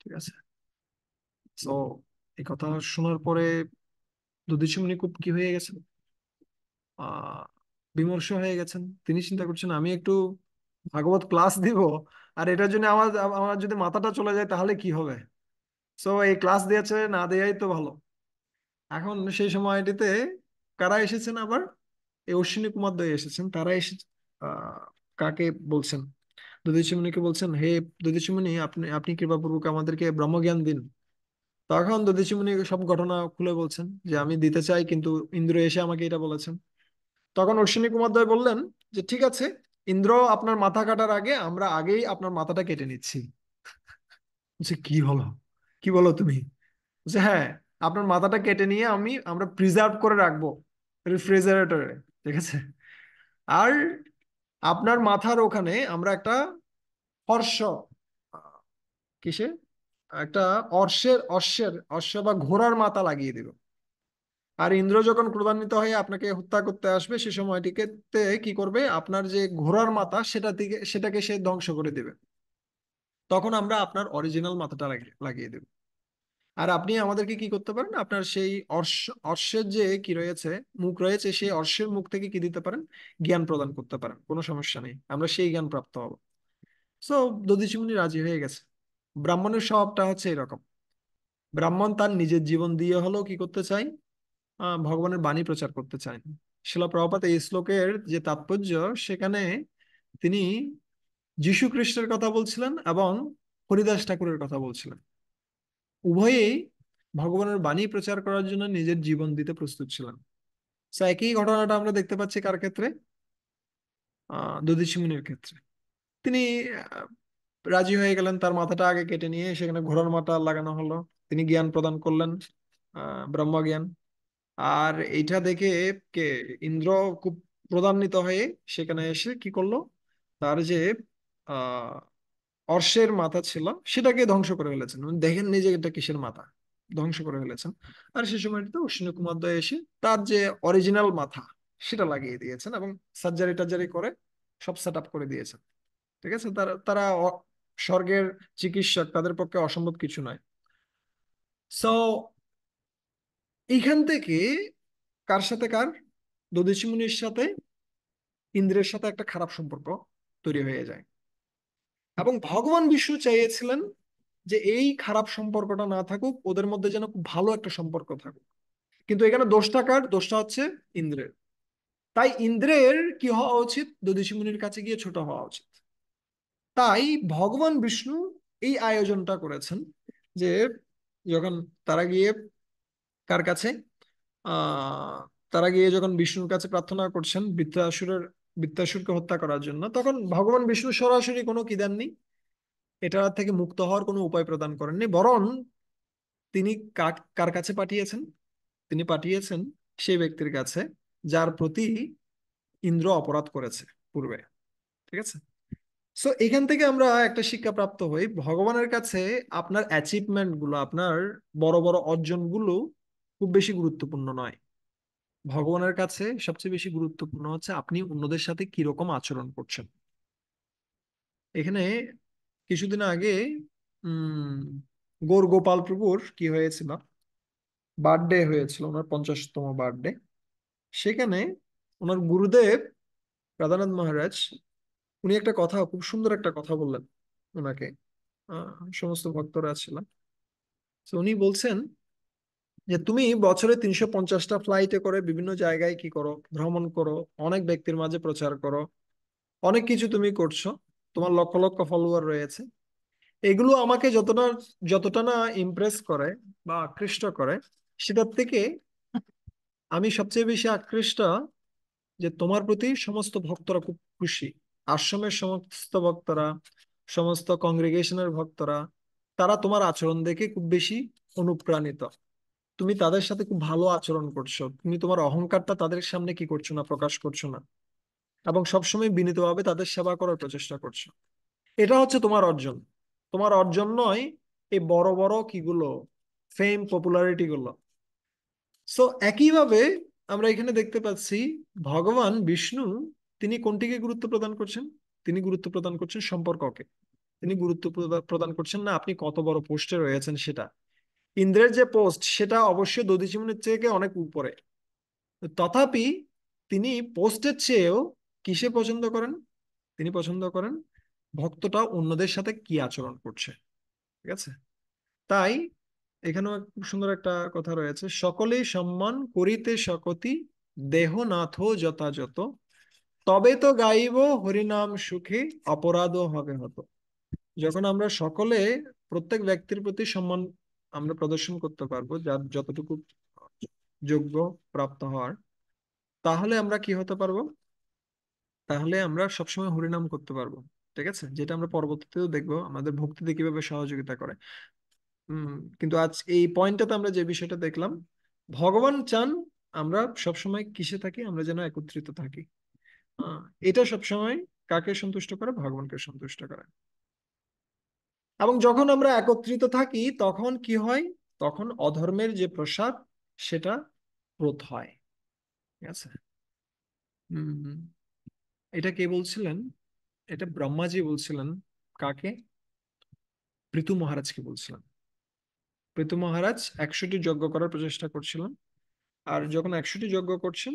ঠিক আছে। তো এই কথা শোনার পরে দধীচি মুনি খুব কি হয়ে গেছেন? আহ বিমর্ষ হয়ে গেছেন। তিনি চিন্তা করছেন, আমি একটু ভাগবত ক্লাস দিব, আর এটার জন্য আমার আমার যদি মাথাটা চলে যায় তাহলে কি হবে? সো এই ক্লাস দিয়েছে, না দেয়াই তো ভালো। এখন সেই সময়টিতে কারা এসেছেন আবার? এই অশ্বিনী কুমার দ্বয় এসেছেন। তারা এসে আহ কাকে বলছেন? দধীচি মুনিকে বলছেন, হে দধীচি মুনি, আপনি আপনি কৃপাপূর্বক আমাদেরকে ব্রহ্মজ্ঞান দিন। তখন দধীচি মুনি সব ঘটনা খুলে বলছেন যে আমি দিতে চাই, কিন্তু ইন্দ্র এসে আমাকে এটা বলেছেন। তখন অশ্বিনী কুমার দ্বয় বললেন যে ঠিক আছে, ইন্দ্র আপনার মাথা কাটার আগে আমরা আগেই আপনার মাথাটা কেটে নিচ্ছি। বলছে, কি হলো? কি বলো তুমি? বলছে, হ্যাঁ, আপনার মাথাটা কেটে নিয়ে আমরা প্রিজার্ভ করে রাখবো রেফ্রিজারেটরে। ঠিক আছে। আর আপনার মাথার ওখানে আমরা একটা হর্ষ, কিসে, একটা অশ্ব বা ঘোড়ার মাথা লাগিয়ে দিল। আর ইন্দ্র যখন ক্রোধান্বিত হয়ে আপনাকে হত্যা করতে আসবে, সে সময়টিকে তে কি করবে, আপনার যে ঘোড়ার মাথা সেটাকে সে ধ্বংস করে দেবে। তখন আমরা আপনার অরিজিনাল মাথাটা লাগিয়ে দেব। আর আপনি আমাদেরকে কি করতে পারেন, আপনার সেই অশ্বের যে কি রয়েছে, মুখ রয়েছে, সেই অশ্বের মুখ থেকে কি দিতে পারেন, জ্ঞান প্রদান করতে পারেন, কোনো সমস্যা নেই, আমরা সেই জ্ঞান প্রাপ্ত হব। সো দধিচি মুনি রাজি হয়ে গেছে। ব্রাহ্মণের স্বভাবটা হচ্ছে এরকম, ব্রাহ্মণ তার নিজের জীবন দিয়ে হলেও কি করতে চায়, ভগবানের বাণী প্রচার করতে চায়। শিলা প্রভুপাদ এই শ্লোকের যে তাৎপর্য, সেখানে তিনি যীশু খ্রিস্টের কথা বলছিলেন এবং হরিদাস ঠাকুরের কথা বলছিলেন। উভয়েই ভগবানের বাণী প্রচার করার জন্য নিজের জীবন দিতে প্রস্তুত ছিলেন। তো একই ঘটনাটা আমরা দেখতে পাচ্ছি কার ক্ষেত্রে, দধিচি মুনির ক্ষেত্রে। তিনি আহ, রাজি হয়ে গেলেন, তার মাথাটা আগে কেটে নিয়ে সেখানে ঘোড়ার মাথা লাগানো হলো। তিনি জ্ঞান প্রদান করলেন, ব্রহ্মজ্ঞান। আর এইটা দেখে কে, ইন্দ্র খুব ক্রোধান্বিত হয়ে সেখানে এসে কি করলো, তার যে আহ অশ্বের মাথা ছিল সেটাকে ধ্বংস করে ফেলেছেন। উনি দেখেন নিজে এটা কিসের মাথা, ধ্বংস করে ফেলেছেন। আর সে সময়টিতে অশ্বিনী কুমার দয় এসে তার যে অরিজিনাল মাথা সেটা লাগিয়ে দিয়েছেন এবং সার্জারি টার্জারি করে সব সেট আপ করে দিয়েছেন। ঠিক আছে, তারা তারা স্বর্গের চিকিৎসক, তাদের পক্ষে অসম্ভব কিছু নয়। সো এইখান থেকে কার সাথে কার, দধিচি মুনির সাথে ইন্দ্রের সাথে একটা খারাপ সম্পর্ক তৈরি হয়ে যায়। এবং ভগবান বিষ্ণু চাইছিলেন যে এই খারাপ সম্পর্কটা না থাকুক, ওদের মধ্যে যেন খুব ভালো একটা সম্পর্ক থাকুক। কিন্তু এখানে দোষটা কার, দোষটা হচ্ছে ইন্দ্রের। তাই ইন্দ্রের কি হওয়া উচিত, দধিচি মুনির কাছে গিয়ে ছোট হওয়া উচিত। তাই ভগবান বিষ্ণু এই আয়োজনটা করেছেন যে যখন তারা গিয়ে কার কাছে, আহ তারা গিয়ে যখন বিষ্ণুর কাছে প্রার্থনা করছেন বৃত্তাসুরকে হত্যা করার জন্য, তখন ভগবান বিষ্ণু সরাসরি কোনো কি দেননি, এটা থেকে মুক্ত হওয়ার কোনো উপায় প্রদান করেননি। বরং তিনি কার কাছে পাঠিয়েছেন, তিনি পাঠিয়েছেন সেই ব্যক্তির কাছে যার প্রতি ইন্দ্র অপরাধ করেছে পূর্বে। ঠিক আছে। সো এখান থেকে আমরা একটা শিক্ষা প্রাপ্ত হই, ভগবানের কাছে আপনার অ্যাচিভমেন্ট গুলো, আপনার বড় বড় অর্জনগুলো খুব বেশি গুরুত্বপূর্ণ নয়। ভগবানের কাছে সবচেয়ে বেশি গুরুত্বপূর্ণ হচ্ছে আপনি অন্যদের সাথে কিরকম আচরণ করছেন। এখানে কিছুদিন আগে উম গৌর গোপাল প্রভুর কি হয়েছিল, বার্থডে হয়েছিল, ওনার 50তম বার্থডে। সেখানে ওনার গুরুদেব রাধানাথ মহারাজ, উনি একটা কথা, খুব সুন্দর একটা কথা বললেন ওনাকে, সমস্ত ভক্তরা ছিলেন। তো উনি বলছেন যে তুমি বছরে 350টা ফ্লাইটে করে বিভিন্ন জায়গায় কি করো, ভ্রমণ করো, অনেক ব্যক্তির মাঝে প্রচার করো, অনেক কিছু তুমি করছো, তোমার লক্ষ লক্ষ ফলোয়ার রয়েছে। এগুলো আমাকে যতটা যতটা না ইমপ্রেস করে বা আকৃষ্ট করে, সেটার থেকে আমি সবচেয়ে বেশি আকৃষ্ট যে তোমার প্রতি সমস্ত ভক্তরা খুব খুশি। আশ্রমের সমস্ত ভক্তরা, সমস্ত কংগ্রেগেশনের ভক্তরা, তারা তোমার আচরণ দেখে খুব বেশি অনুপ্রাণিত। তুমি তাদের সাথে খুব ভালো আচরণ করছো, তুমি তোমার অহংকারটা তাদের সামনে কি করছো না, প্রকাশ করছো না, এবং সবসময় বিনীতভাবে তাদের সেবা করার প্রচেষ্টা করছো। এটা হচ্ছে তোমার অর্জন। তোমার অর্জন নয় এই বড় বড় কিগুলো, ফেম পপুলারিটি গুলো। সো একইভাবে আমরা এখানে দেখতে পাচ্ছি ভগবান বিষ্ণু, তিনি কোনটিকে গুরুত্ব প্রদান করছেন, তিনি গুরুত্ব প্রদান করছেন সম্পর্ককে। তিনি গুরুত্ব প্রদান করছেন না আপনি কত বড় পোস্টে রয়েছেন সেটা। ইন্দ্রের যে পোস্ট সেটা অবশ্যই দধিচিমনির থেকে অনেক উপরে। তথাপি তিনি পোস্টের চেয়েও কিসে পছন্দ করেন, তিনি পছন্দ করেন ভক্তটা অন্যদের সাথে কি আচরণ করছে। ঠিক আছে। তাই এখানেও খুব সুন্দর একটা কথা রয়েছে, সকলেই সম্মান করিতে শকতি, দেহনাথ যথাযথ, তবে তো গাইব হরিনাম সুখে, অপরাধ হবে হত। যখন আমরা সকলে, প্রত্যেক ব্যক্তির প্রতি সম্মান আমরা প্রদর্শন করতে পারবো, যার যতটুকু যোগ্য প্রাপ্ত হওয়ার, তাহলে আমরা কি হতে পারবো, তাহলে আমরা সবসময় হরিনাম করতে পারবো। ঠিক আছে, যেটা আমরা পরবর্তীতেও দেখবো আমাদের ভক্তিতে কিভাবে সহযোগিতা করে। উম কিন্তু আজ এই পয়েন্টটাতে আমরা যে বিষয়টা দেখলাম, ভগবান চান আমরা সবসময় কিসে থাকি, আমরা যেন একত্রিত থাকি। আহ, এটা সবসময় কাকে সন্তুষ্ট করে, ভগবানকে সন্তুষ্ট করে। এবং যখন আমরা একত্রিত থাকি তখন কি হয়? তখন অধর্মের যে প্রসার সেটা রোধ হয়। ঠিক আছে। হম। এটা কে বলছিলেন? এটা ব্রহ্মাজি বলছিলেন। কাকে? পৃথু মহারাজকে বলছিলেন। পৃথু মহারাজ 100টি যজ্ঞ করার প্রচেষ্টা করছিলেন। আর যখন 100টি যজ্ঞ করছেন,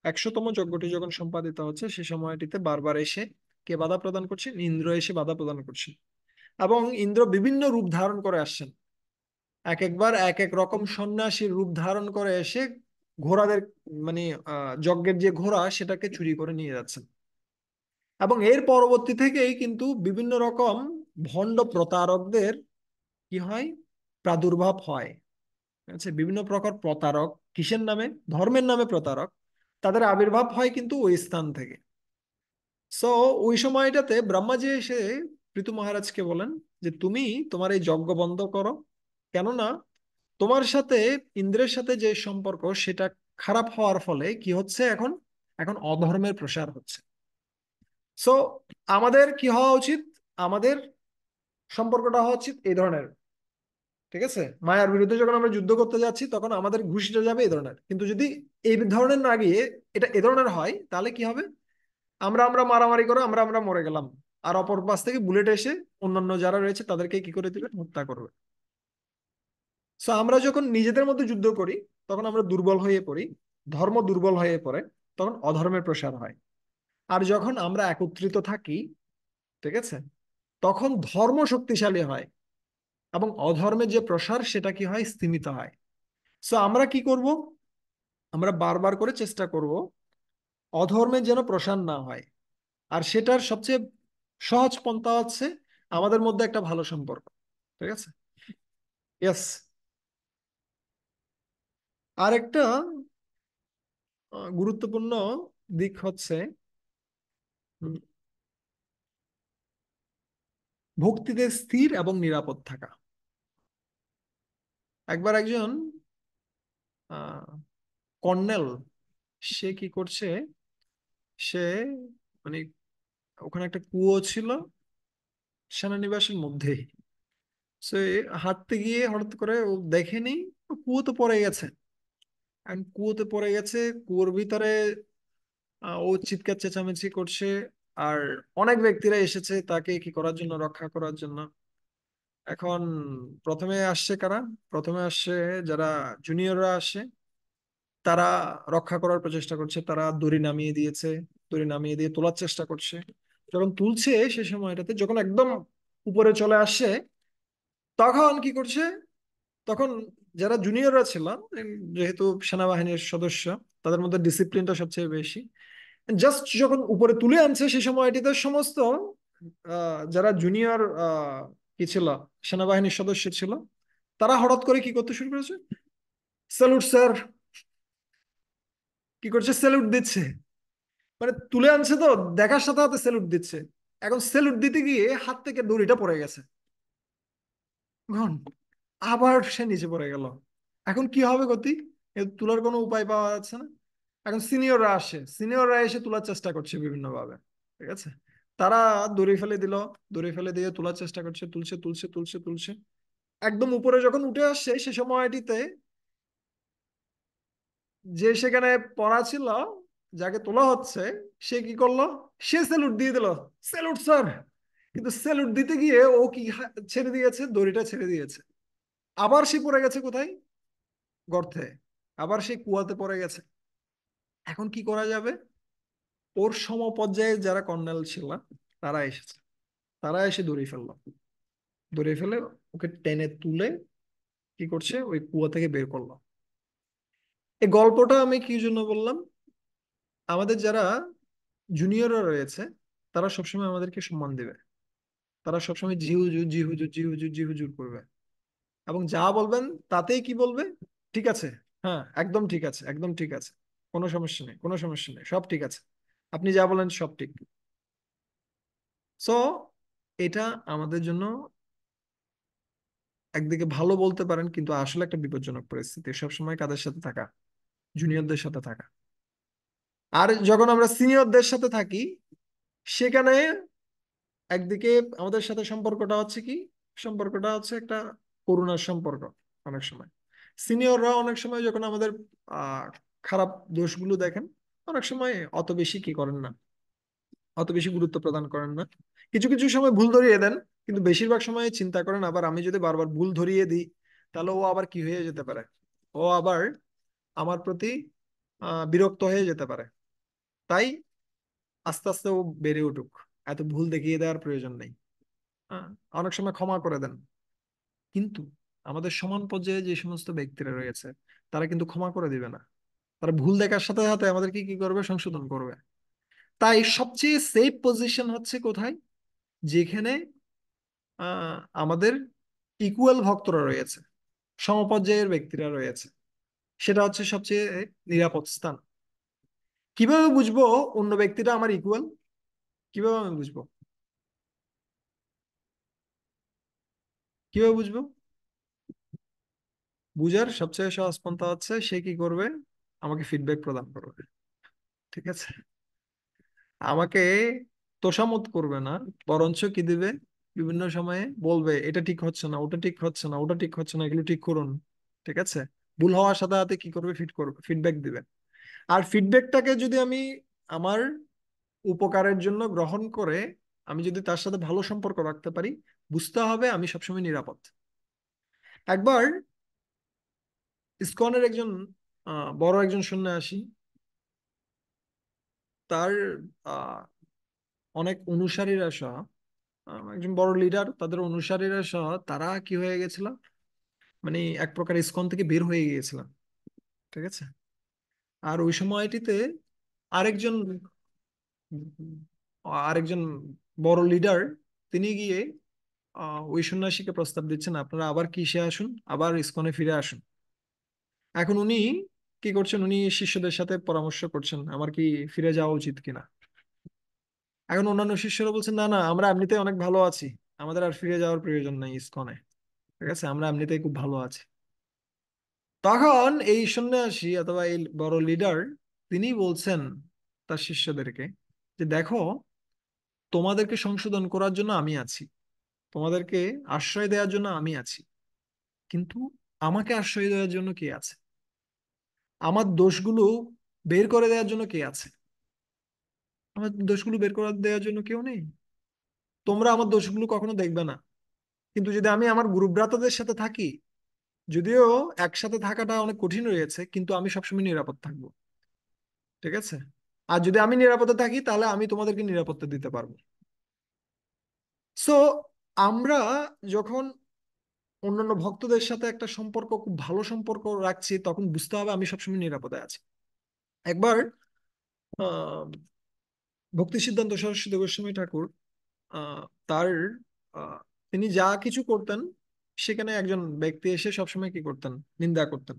100তম যজ্ঞটি যখন সম্পাদিত হচ্ছে সে সময়টিতে বারবার এসে কে বাধা প্রদান করছেন? ইন্দ্র এসে বাধা প্রদান করছেন। এবং ইন্দ্র বিভিন্ন রূপ ধারণ করে আসছেন। এক একবার এক এক রকম সন্ন্যাসীর রূপ ধারণ করে এসে ঘোড়াদের, মানে যজ্ঞের যে ঘোড়া সেটাকে চুরি করে নিয়ে যাচ্ছেন। এবং এর পরবর্তী থেকেই কিন্তু বিভিন্ন রকম ভণ্ড প্রতারকদের কি হয়? প্রাদুর্ভাব হয়। আচ্ছা, বিভিন্ন প্রকার প্রতারক, কিসের নামে? ধর্মের নামে প্রতারক, তাদের আবির্ভাব হয় কিন্তু ওই স্থান থেকে। সো ওই সময়টাতে ব্রহ্মাজি এসে পৃথু মহারাজকে বলেন যে তুমি তোমার এই যজ্ঞ বন্ধ করো, কেননা তোমার সাথে ইন্দ্রের সাথে যে সম্পর্ক সেটা খারাপ হওয়ার ফলে কি হচ্ছে? এখন এখন অধর্মের প্রসার হচ্ছে। সো আমাদের কি হওয়া উচিত? আমাদের সম্পর্কটা হওয়া উচিত এই ধরনের। ঠিক আছে, মায়ার বিরুদ্ধে যখন আমরা যুদ্ধ করতে যাচ্ছি তখন আমাদের ঘুষিটা যাবে এই ধরনের, কিন্তু যদি এই ধরনের না গিয়ে এটা এ ধরনের হয় তাহলে কি হবে? আমরা আমরা মারামারি করে আমরা আমরা মরে গেলাম, আর অপর পাশ থেকে বুলেট এসে অন্যান্য যারা রয়েছে তাদেরকে কি করে দিবে? হত্যা করবে। সো আমরা যখন নিজেদের মধ্যে যুদ্ধ করি তখন আমরা দুর্বল হয়ে পড়ি, ধর্ম দুর্বল হয়ে পড়ে, তখন অধর্মের প্রসার হয়। আর যখন আমরা একত্রিত থাকি, ঠিক আছে, তখন ধর্ম শক্তিশালী হয় এবং অধর্মের যে প্রসার সেটা কি হয়? স্তীমিত হয়। সো আমরা কি করব? আমরা বারবার করে চেষ্টা করব অধর্মের যেন প্রসার না হয়। আর সেটার সবচেয়ে সহজ পন্থা হচ্ছে আমাদের মধ্যে একটা ভালো সম্পর্ক। ঠিক আছে। ইয়েস। আর একটা গুরুত্বপূর্ণ দিক হচ্ছে উম, ভক্তিতে স্থির এবং নিরাপদ থাকা। একবার একজন আহ কর্নেল, সে কি করছে? সে, মানে, ওখানে একটা কুয়ো ছিল সেনানিবাসের মধ্যেই। সে হাঁটতে গিয়ে হঠাৎ করে ও দেখেনি ও কুয়োতে পড়ে গেছে। আর কুয়োতে পড়ে গেছে, কুয়োর ভিতরে ও চিৎকার চেঁচামেচি করছে। আর অনেক ব্যক্তিরা এসেছে তাকে কি করার জন্য? রক্ষা করার জন্য। এখন প্রথমে আসছে কারা? প্রথমে আসছে যারা জুনিয়ররা আসে, তারা রক্ষা করার প্রচেষ্টা করছে, তারা দড়ি নামিয়ে দিয়েছে। দড়ি নামিয়ে দিয়ে তোলার চেষ্টা করছে। যখন তুলছে সে সময়টাতে যখন একদম উপরে চলে আসছে, তখন কি করছে? তখন যারা জুনিয়ররা ছিল, যেহেতু সেনাবাহিনীর সদস্য, তাদের মধ্যে ডিসিপ্লিনটা সবচেয়ে বেশি। জাস্ট যখন উপরে তুলে আনছে সে সময়টিতে সমস্ত যারা জুনিয়র কি ছিল, সেনাবাহিনীর সদস্য ছিল, তারা হঠাৎ করে কি করতে শুরু করেছে? Salute sir! কি করছে? স্যালুট দিচ্ছে। মানে তুলে আনছে তো, দেখার সাথে সাথে স্যালুট দিচ্ছে। এখন স্যালুট দিতে গিয়ে হাত থেকে দড়িটা পড়ে গেছে। এখন আবার সে নিচে পড়ে গেল। এখন কি হবে গতি? এ তোলার কোনো উপায় পাওয়া যাচ্ছে না। এখন সিনিয়ররা আসে, সিনিয়ররা এসে তোলার চেষ্টা করছে বিভিন্ন ভাবে। ঠিক আছে। তারা দড়ি ফেলে দিল, দড়ি ফেলে দিয়ে তোলার চেষ্টা করছে, তুলছে তুলছে তুলছে তুলছে। একদম উপরে যখন উঠে আসছে সে সময়টিতে যে সেখানে পড়া ছিল, যাকে তোলা হচ্ছে, সে কি করলো? সে স্যালুট দিয়ে দিল। Salute sir! কিন্তু স্যালুট দিতে গিয়ে ও কি ছেড়ে দিয়েছে? দড়িটা ছেড়ে দিয়েছে। আবার সে পড়ে গেছে কোথায়? গর্তে। আবার সে কুয়াতে পড়ে গেছে। এখন কি করা যাবে? ওর সমপর্যায়ে যারা কর্নেল ছিল তারা এসেছে। তারা এসে দড়ি ফেললো। দড়ি ফেলে ওকে টেনে তুলে কি করছে? ওই কুয়া থেকে বের করলো। এই গল্পটা আমি কি জন্য বললাম? আমাদের যারা জুনিয়ররা রয়েছে তারা সবসময় আমাদেরকে সম্মান দেবে। তারা সবসময় জি হুজুর জি হুজুর জি হুজুর জি হুজুর করবে। এবং যা বলবেন তাতেই কি বলবে? ঠিক আছে। হ্যাঁ, একদম ঠিক আছে, একদম ঠিক আছে। কোনো সমস্যা নেই, কোনো সমস্যা নেই, সব ঠিক আছে। আপনি যা বলেন সব ঠিক। সো এটা আমাদের জন্য একদিকে ভালো বলতে পারেন, কিন্তু আসলে একটা বিপজ্জনক পরিস্থিতি সবসময় কাদের সাথে থাকা? জুনিয়রদের সাথে থাকা। আর যখন আমরা সিনিয়রদের সাথে থাকি, সেখানে একদিকে আমাদের সাথে সম্পর্কটা হচ্ছে কি? সম্পর্কটা হচ্ছে একটা করুণার সম্পর্ক। অনেক সময় সিনিয়ররা অনেক সময় যখন আমাদের আহ খারাপ দোষগুলো দেখেন, অনেক সময় অত বেশি কি করেন না, অত বেশি গুরুত্ব প্রদান করেন না। কিছু কিছু সময় ভুল ধরিয়ে দেন, কিন্তু বেশিরভাগ সময় চিন্তা করেন আবার আমি যদি বারবার ভুল ধরিয়ে দিই তাহলে ও আবার কি হয়ে যেতে পারে, ও আবার আমার প্রতি বিরক্ত হয়ে যেতে পারে। তাই আস্তে আস্তে ও বেড়ে উঠুক, এত ভুল দেখিয়ে দেওয়ার প্রয়োজন নেই। হ্যাঁ, অনেক সময় ক্ষমা করে দেন। কিন্তু আমাদের সমান পর্যায়ে যে সমস্ত ব্যক্তিরা রয়েছে তারা কিন্তু ক্ষমা করে দিবে না। তারা ভুল দেখার সাথে সাথে আমাদেরকে কি করবে, সংশোধন করবে। তাই সবচেয়ে সেফ পজিশন হচ্ছে কোথায়, যেখানে আমাদের ইকুয়াল ভক্তরা রয়েছে, সমপর্যায়ের ব্যক্তিরা রয়েছে, সেটা হচ্ছে সবচেয়ে নিরাপদ স্থান। কিভাবে বুঝবো অন্য ব্যক্তিটা আমার ইকুয়াল? কিভাবে আমি বুঝবো? কিভাবে বুঝবো? বুঝার সবচেয়ে সহজ পন্থা হচ্ছে সে কি করবে, আমাকে ফিডব্যাক প্রদান করবে। ঠিক আছে? আমাকে তোষামোদ করবে না, বরঞ্চ কি দিবে, বিভিন্ন সময়ে বলবে এটা ঠিক হচ্ছে না, ওটা ঠিক হচ্ছে না, ওটা ঠিক হচ্ছে না, এগুলো ঠিক করুন। ঠিক আছে? ভুল হওয়ার সাথে সাথে কি করবে, ফিডব্যাক দিবে। আর ফিডব্যাকটাকে যদি আমি আমার উপকারের জন্য গ্রহণ করে আমি যদি তার সাথে ভালো সম্পর্ক রাখতে পারি, বুঝতে হবে আমি সবসময় নিরাপদ। একবার ইসকনের একজন বড় একজন সন্ন্যাসী, তার আহ, অনেক অনুসারীরা সহ, একজন বড় লিডার, তাদের অনুসারীরা সহ তারা কি হয়ে গেছিল, মানে এক প্রকার ইসকন থেকে বের হয়ে গিয়েছিল। ঠিক আছে? আর ওই সময়টিতে আরেকজন আরেকজন বড় লিডার, তিনি গিয়ে ওই সন্ন্যাসীকে প্রস্তাব দিচ্ছেন আপনারা আবার কিসে আসুন, আবার ইসকনে ফিরে আসুন। এখন উনি কি করছেন, উনি শিষ্যদের সাথে পরামর্শ করছেন আমার কি ফিরে যাওয়া উচিত কিনা। এখন অন্যান্য শিষ্যরা বলছেন না না, আমরা এমনিতে অনেক ভালো আছি, আমাদের আর ফিরে যাওয়ার প্রয়োজন নেই ইসকনে। ঠিক আছে, আমরা এমনিতেই খুব ভালো আছি। তখন এই সন্ন্যাসী অথবা এই বড় লিডার, তিনি বলছেন তার শিষ্যদেরকে যে দেখো, তোমাদেরকে সংশোধন করার জন্য আমি আছি, তোমাদেরকে আশ্রয় দেওয়ার জন্য আমি আছি, কিন্তু আমাকে আশ্রয় দেওয়ার জন্য কে আছে? আমার দোষগুলো বের করে দেওয়ার জন্য কে আছে? আমার দোষগুলো বের করে দেওয়ার জন্য কেউ নেই। তোমরা আমার দোষগুলো কখনো দেখবে না। কিন্তু যদি আমি আমার গুরুভ্রাতাদের সাথে থাকি, যদিও একসাথে থাকাটা অনেক কঠিন রয়েছে, কিন্তু আমি সবসময় নিরাপদ থাকবো। ঠিক আছে? আর যদি আমি নিরাপদে থাকি তাহলে আমি তোমাদেরকে নিরাপত্তা দিতে পারবো। সো আমরা যখন অন্যান্য ভক্তদের সাথে একটা সম্পর্ক, খুব ভালো সম্পর্ক রাখছি, তখন বুঝতে হবে আমি সবসময় নিরাপদে আছি। একবার আহ ভক্তি সিদ্ধান্ত সরস্বতী গোস্বামী ঠাকুর, আহ, তার আহ, তিনি যা কিছু করতেন, সেখানে একজন ব্যক্তি এসে সবসময় কি করতেন, নিন্দা করতেন।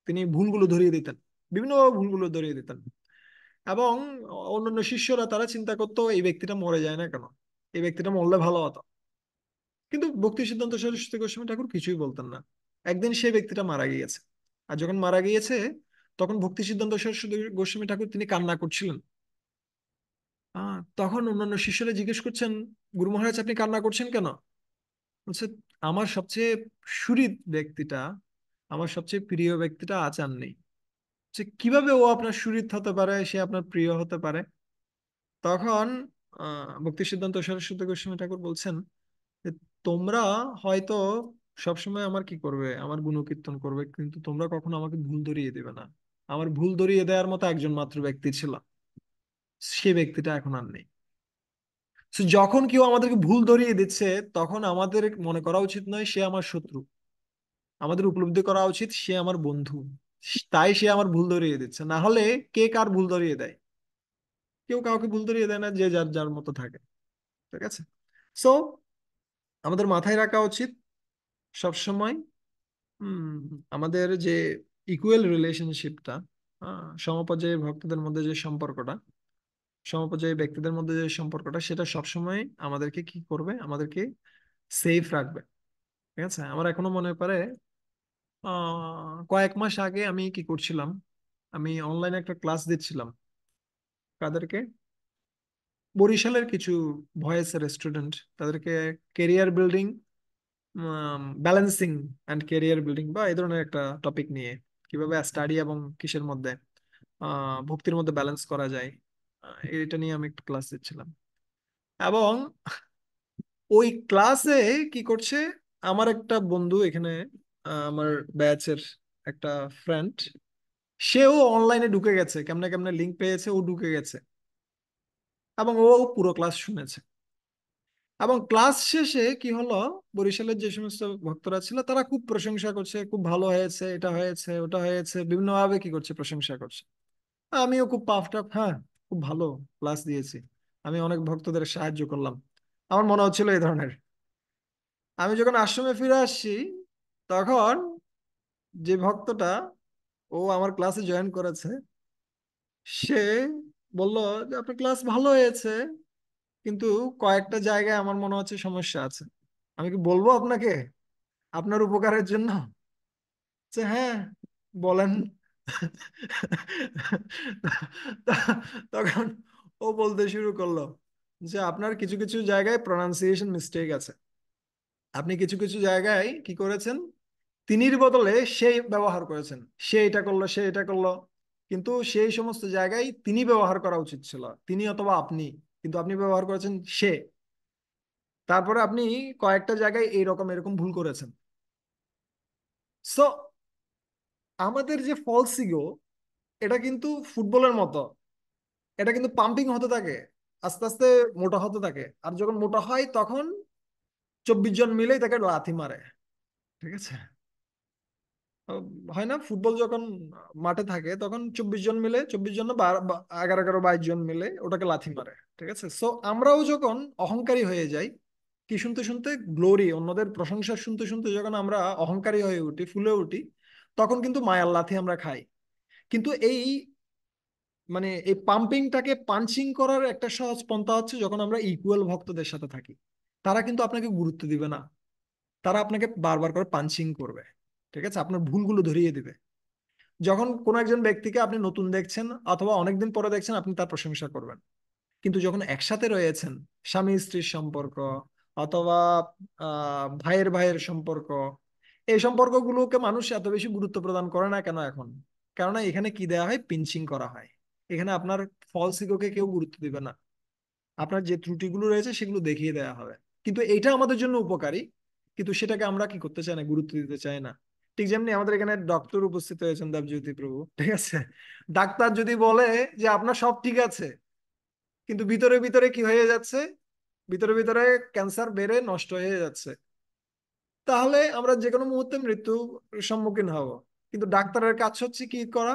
তিনি ভুলগুলো ধরিয়ে দিতেন, বিভিন্ন ভুলগুলো ধরিয়ে দিতেন। এবং অন্যান্য শিষ্যরা তারা চিন্তা করতো এই ব্যক্তিটা মরে যায় না কেন, এই ব্যক্তিটা মরলে ভালো হতো। কিন্তু ভক্তি সিদ্ধান্ত সরস্বতী গোস্বামী ঠাকুর কিছুই বলতেন না। একদিন সেই ব্যক্তিটা মারা গিয়েছে। আর যখন মারা গিয়েছে, তখন ভক্তি সিদ্ধান্ত সরস্বতী গোস্বামী ঠাকুর তিনি কান্না করছিলেন। তখন অন্যান্য শিষ্যরা জিজ্ঞেস করছেন, গুরু মহারাজ আপনি কান্না করছেন কেন? বলছে আমার সবচেয়ে সুহৃদ ব্যক্তিটা, আমার সবচেয়ে প্রিয় ব্যক্তিটা আজ আর নেই। যে কিভাবে ও আপনার সুহৃদ হতে পারে, সে আপনার প্রিয় হতে পারে? তখন ভক্তি সিদ্ধান্ত সরস্বতী গোস্বামী ঠাকুর বলছেন যে তোমরা হয়তো সবসময় আমার কি করবে, আমার গুণকীর্তন করবে, কিন্তু তোমরা কখনো আমাকে ভুল ধরিয়ে দেবে না। আমার ভুল ধরিয়ে দেওয়ার মতো একজন মাত্র ব্যক্তি ছিল, সে ব্যক্তিটা এখন আর নেই। So, যখন কেউ আমাদেরকে ভুল ধরিয়ে দিচ্ছে, তখন আমাদের মনে করা উচিত নয় সে আমার শত্রু। আমাদের উপলব্ধি করা উচিত সে আমার বন্ধু। তাই সে আমার ভুল ধরিয়ে দিচ্ছে, না হলে কে কার ভুল ধরিয়ে দেয়? কেউ কাউকে ভুল ধরিয়ে দেয় না, যে যার যার মতো থাকে। ঠিক আছে? সো আমাদের মাথায় রাখা উচিত সবসময়, হুম, আমাদের যে ইকুয়াল রিলেশনশিপটা, সমপর্যায়ের ভক্তদের মধ্যে যে সম্পর্কটা, সমপর্যায়ের ব্যক্তিদের মধ্যে যে সম্পর্কটা, সেটা সবসময় আমাদেরকে কি করবে, আমাদেরকে সেফ রাখবে। ঠিক আছে? আমার এখনো মনে পড়ে, কয়েক মাস আগে আমি কি করছিলাম, আমি অনলাইনে একটা ক্লাস দিচ্ছিলাম। তাদেরকে, বরিশালের কিছু ভয়েস স্টুডেন্ট, তাদেরকে career building balancing and career building বা এই ধরনের একটা টপিক নিয়ে, কিভাবে স্টাডি এবং কিসের মধ্যে ভক্তির মধ্যে ব্যালেন্স করা যায়। এটা নিয়ে আমি একটা ক্লাস দিচ্ছিলাম। এবং ওই ক্লাসে কি করছে, আমার একটা বন্ধু এখানে, আমার ব্যাচের একটা ফ্রেন্ড, সেও অনলাইনে ঢুকে গেছে, কেমনে কেমনে লিঙ্ক পেয়েছে, ও ঢুকে গেছে এবং ও পুরো ক্লাস শুনেছে। এবং ক্লাস শেষে কি হলো, বরিশালের যে সমস্ত ভক্তরা ছিল তারা খুব প্রশংসা করছে, খুব ভালো হয়েছে, এটা হয়েছে, ওটা হয়েছে, বিভিন্ন ভাবে কি করছে, প্রশংসা করছে। আমিও খুব পাফড আপ, হ্যাঁ খুব ভালো ক্লাস দিয়েছি, আমি অনেক ভক্তদের সাহায্য করলাম, আমার মনে হচ্ছিল এই ধরনের। আমি যখন আশ্রমে ফিরে আসছি, তখন যে ভক্তটা ও আমার ক্লাসে জয়েন করেছে, সে বলল যে আপনার ক্লাস ভালো হয়েছে, কিন্তু কয়েকটা জায়গায় আমার মনে হচ্ছে সমস্যা আছে। আমি কি বলবো আপনাকে, আপনার উপকারের জন্য? যে হ্যাঁ, বলেন। তখন ও বলতে শুরু করলো যে আপনার কিছু কিছু জায়গায় প্রনাউন্সিয়েশন মিস্টেক আছে, আপনি কিছু কিছু জায়গায় কি করেছেন, তিনির বদলে সেই ব্যবহার করেছেন, সে এটা করলো, সে এটা করলো, কিন্তু সেই সমস্ত জায়গায় তিনি ব্যবহার করা উচিত ছিল, তিনি অথবা আপনি, কিন্তু আপনি ব্যবহার করেছেন সে। তারপরে আপনি কয়েকটা জায়গায় এইরকম এরকম ভুল করেছেন। সো আমাদের যে ফলস ইগো, এটা কিন্তু ফুটবলের মতো, এটা কিন্তু পাম্পিং হতে থাকে, আস্তে আস্তে মোটা হতে থাকে, আর যখন মোটা হয় তখন 24 জন মিলেই তাকে লাথি মারে। ঠিক আছে? আহ, হয় না, ফুটবল যখন মাঠে থাকে তখন 24 জন মিলে, 24 জন না 11, 11, 22 জন মিলে ওটাকে লাথি মারে। ঠিক আছে, সো আমরাও যখন অহংকারী হয়ে যাই, কি শুনতে শুনতে, গ্লোরি, অন্যদের প্রশংসা শুনতে শুনতে যখন আমরা অহংকারী হয়ে উঠি, ফুলে উঠি, তখন কিন্তু মায়ার লাথি আমরা খাই। কিন্তু এই এই পাম্পিংটাকে পাঞ্চিং করার একটা সহজ পন্থা হচ্ছে যখন আমরা ইকুয়াল ভক্তদের সাথে থাকি, তারা কিন্তু আপনাকে গুরুত্ব দিবে না, তারা আপনাকে বারবার করে পাঞ্চিং করবে। ঠিক আছে, আপনার ভুলগুলো ধরিয়ে দিবে। যখন কোনো একজন ব্যক্তিকে আপনি নতুন দেখছেন অথবা অনেকদিন পরে দেখছেন, আপনি তার প্রশংসা করবেন। কিন্তু যখন একসাথে রয়েছেন, স্বামী স্ত্রীর সম্পর্ক অথবা ভাইয়ের ভাইয়ের সম্পর্ক, এই সম্পর্কগুলোকে মানুষ এত বেশি গুরুত্ব প্রদান করে না কেন এখন? কেননা এখানে কি দেওয়া হয়, পিঞ্চিং করা হয়। এখানে আপনার ফলস ইগোকে কেউ গুরুত্ব দিবে না, আপনার যে ত্রুটিগুলো রয়েছে সেগুলো দেখিয়ে দেওয়া হবে। কিন্তু এটা আমাদের জন্য উপকারী, কিন্তু সেটাকে আমরা কি করতে চাই না, গুরুত্ব দিতে চাই না। ঠিক যেমনি আমাদের এখানে ডক্টর উপস্থিত হয়েছেন, দেবজ্যোতি প্রভু, ঠিক আছে, ডাক্তার যদি বলে যে আপনার সব ঠিক আছে, কিন্তু ভিতরে ভিতরে কি হয়ে যাচ্ছে, ভিতরে ভিতরে ক্যান্সার বেড়ে নষ্ট হয়ে যাচ্ছে, তাহলে আমরা যে কোনো মুহূর্তে মৃত্যু সম্মুখীন হব। কিন্তু ডাক্তারের কাজ হচ্ছে কি করা,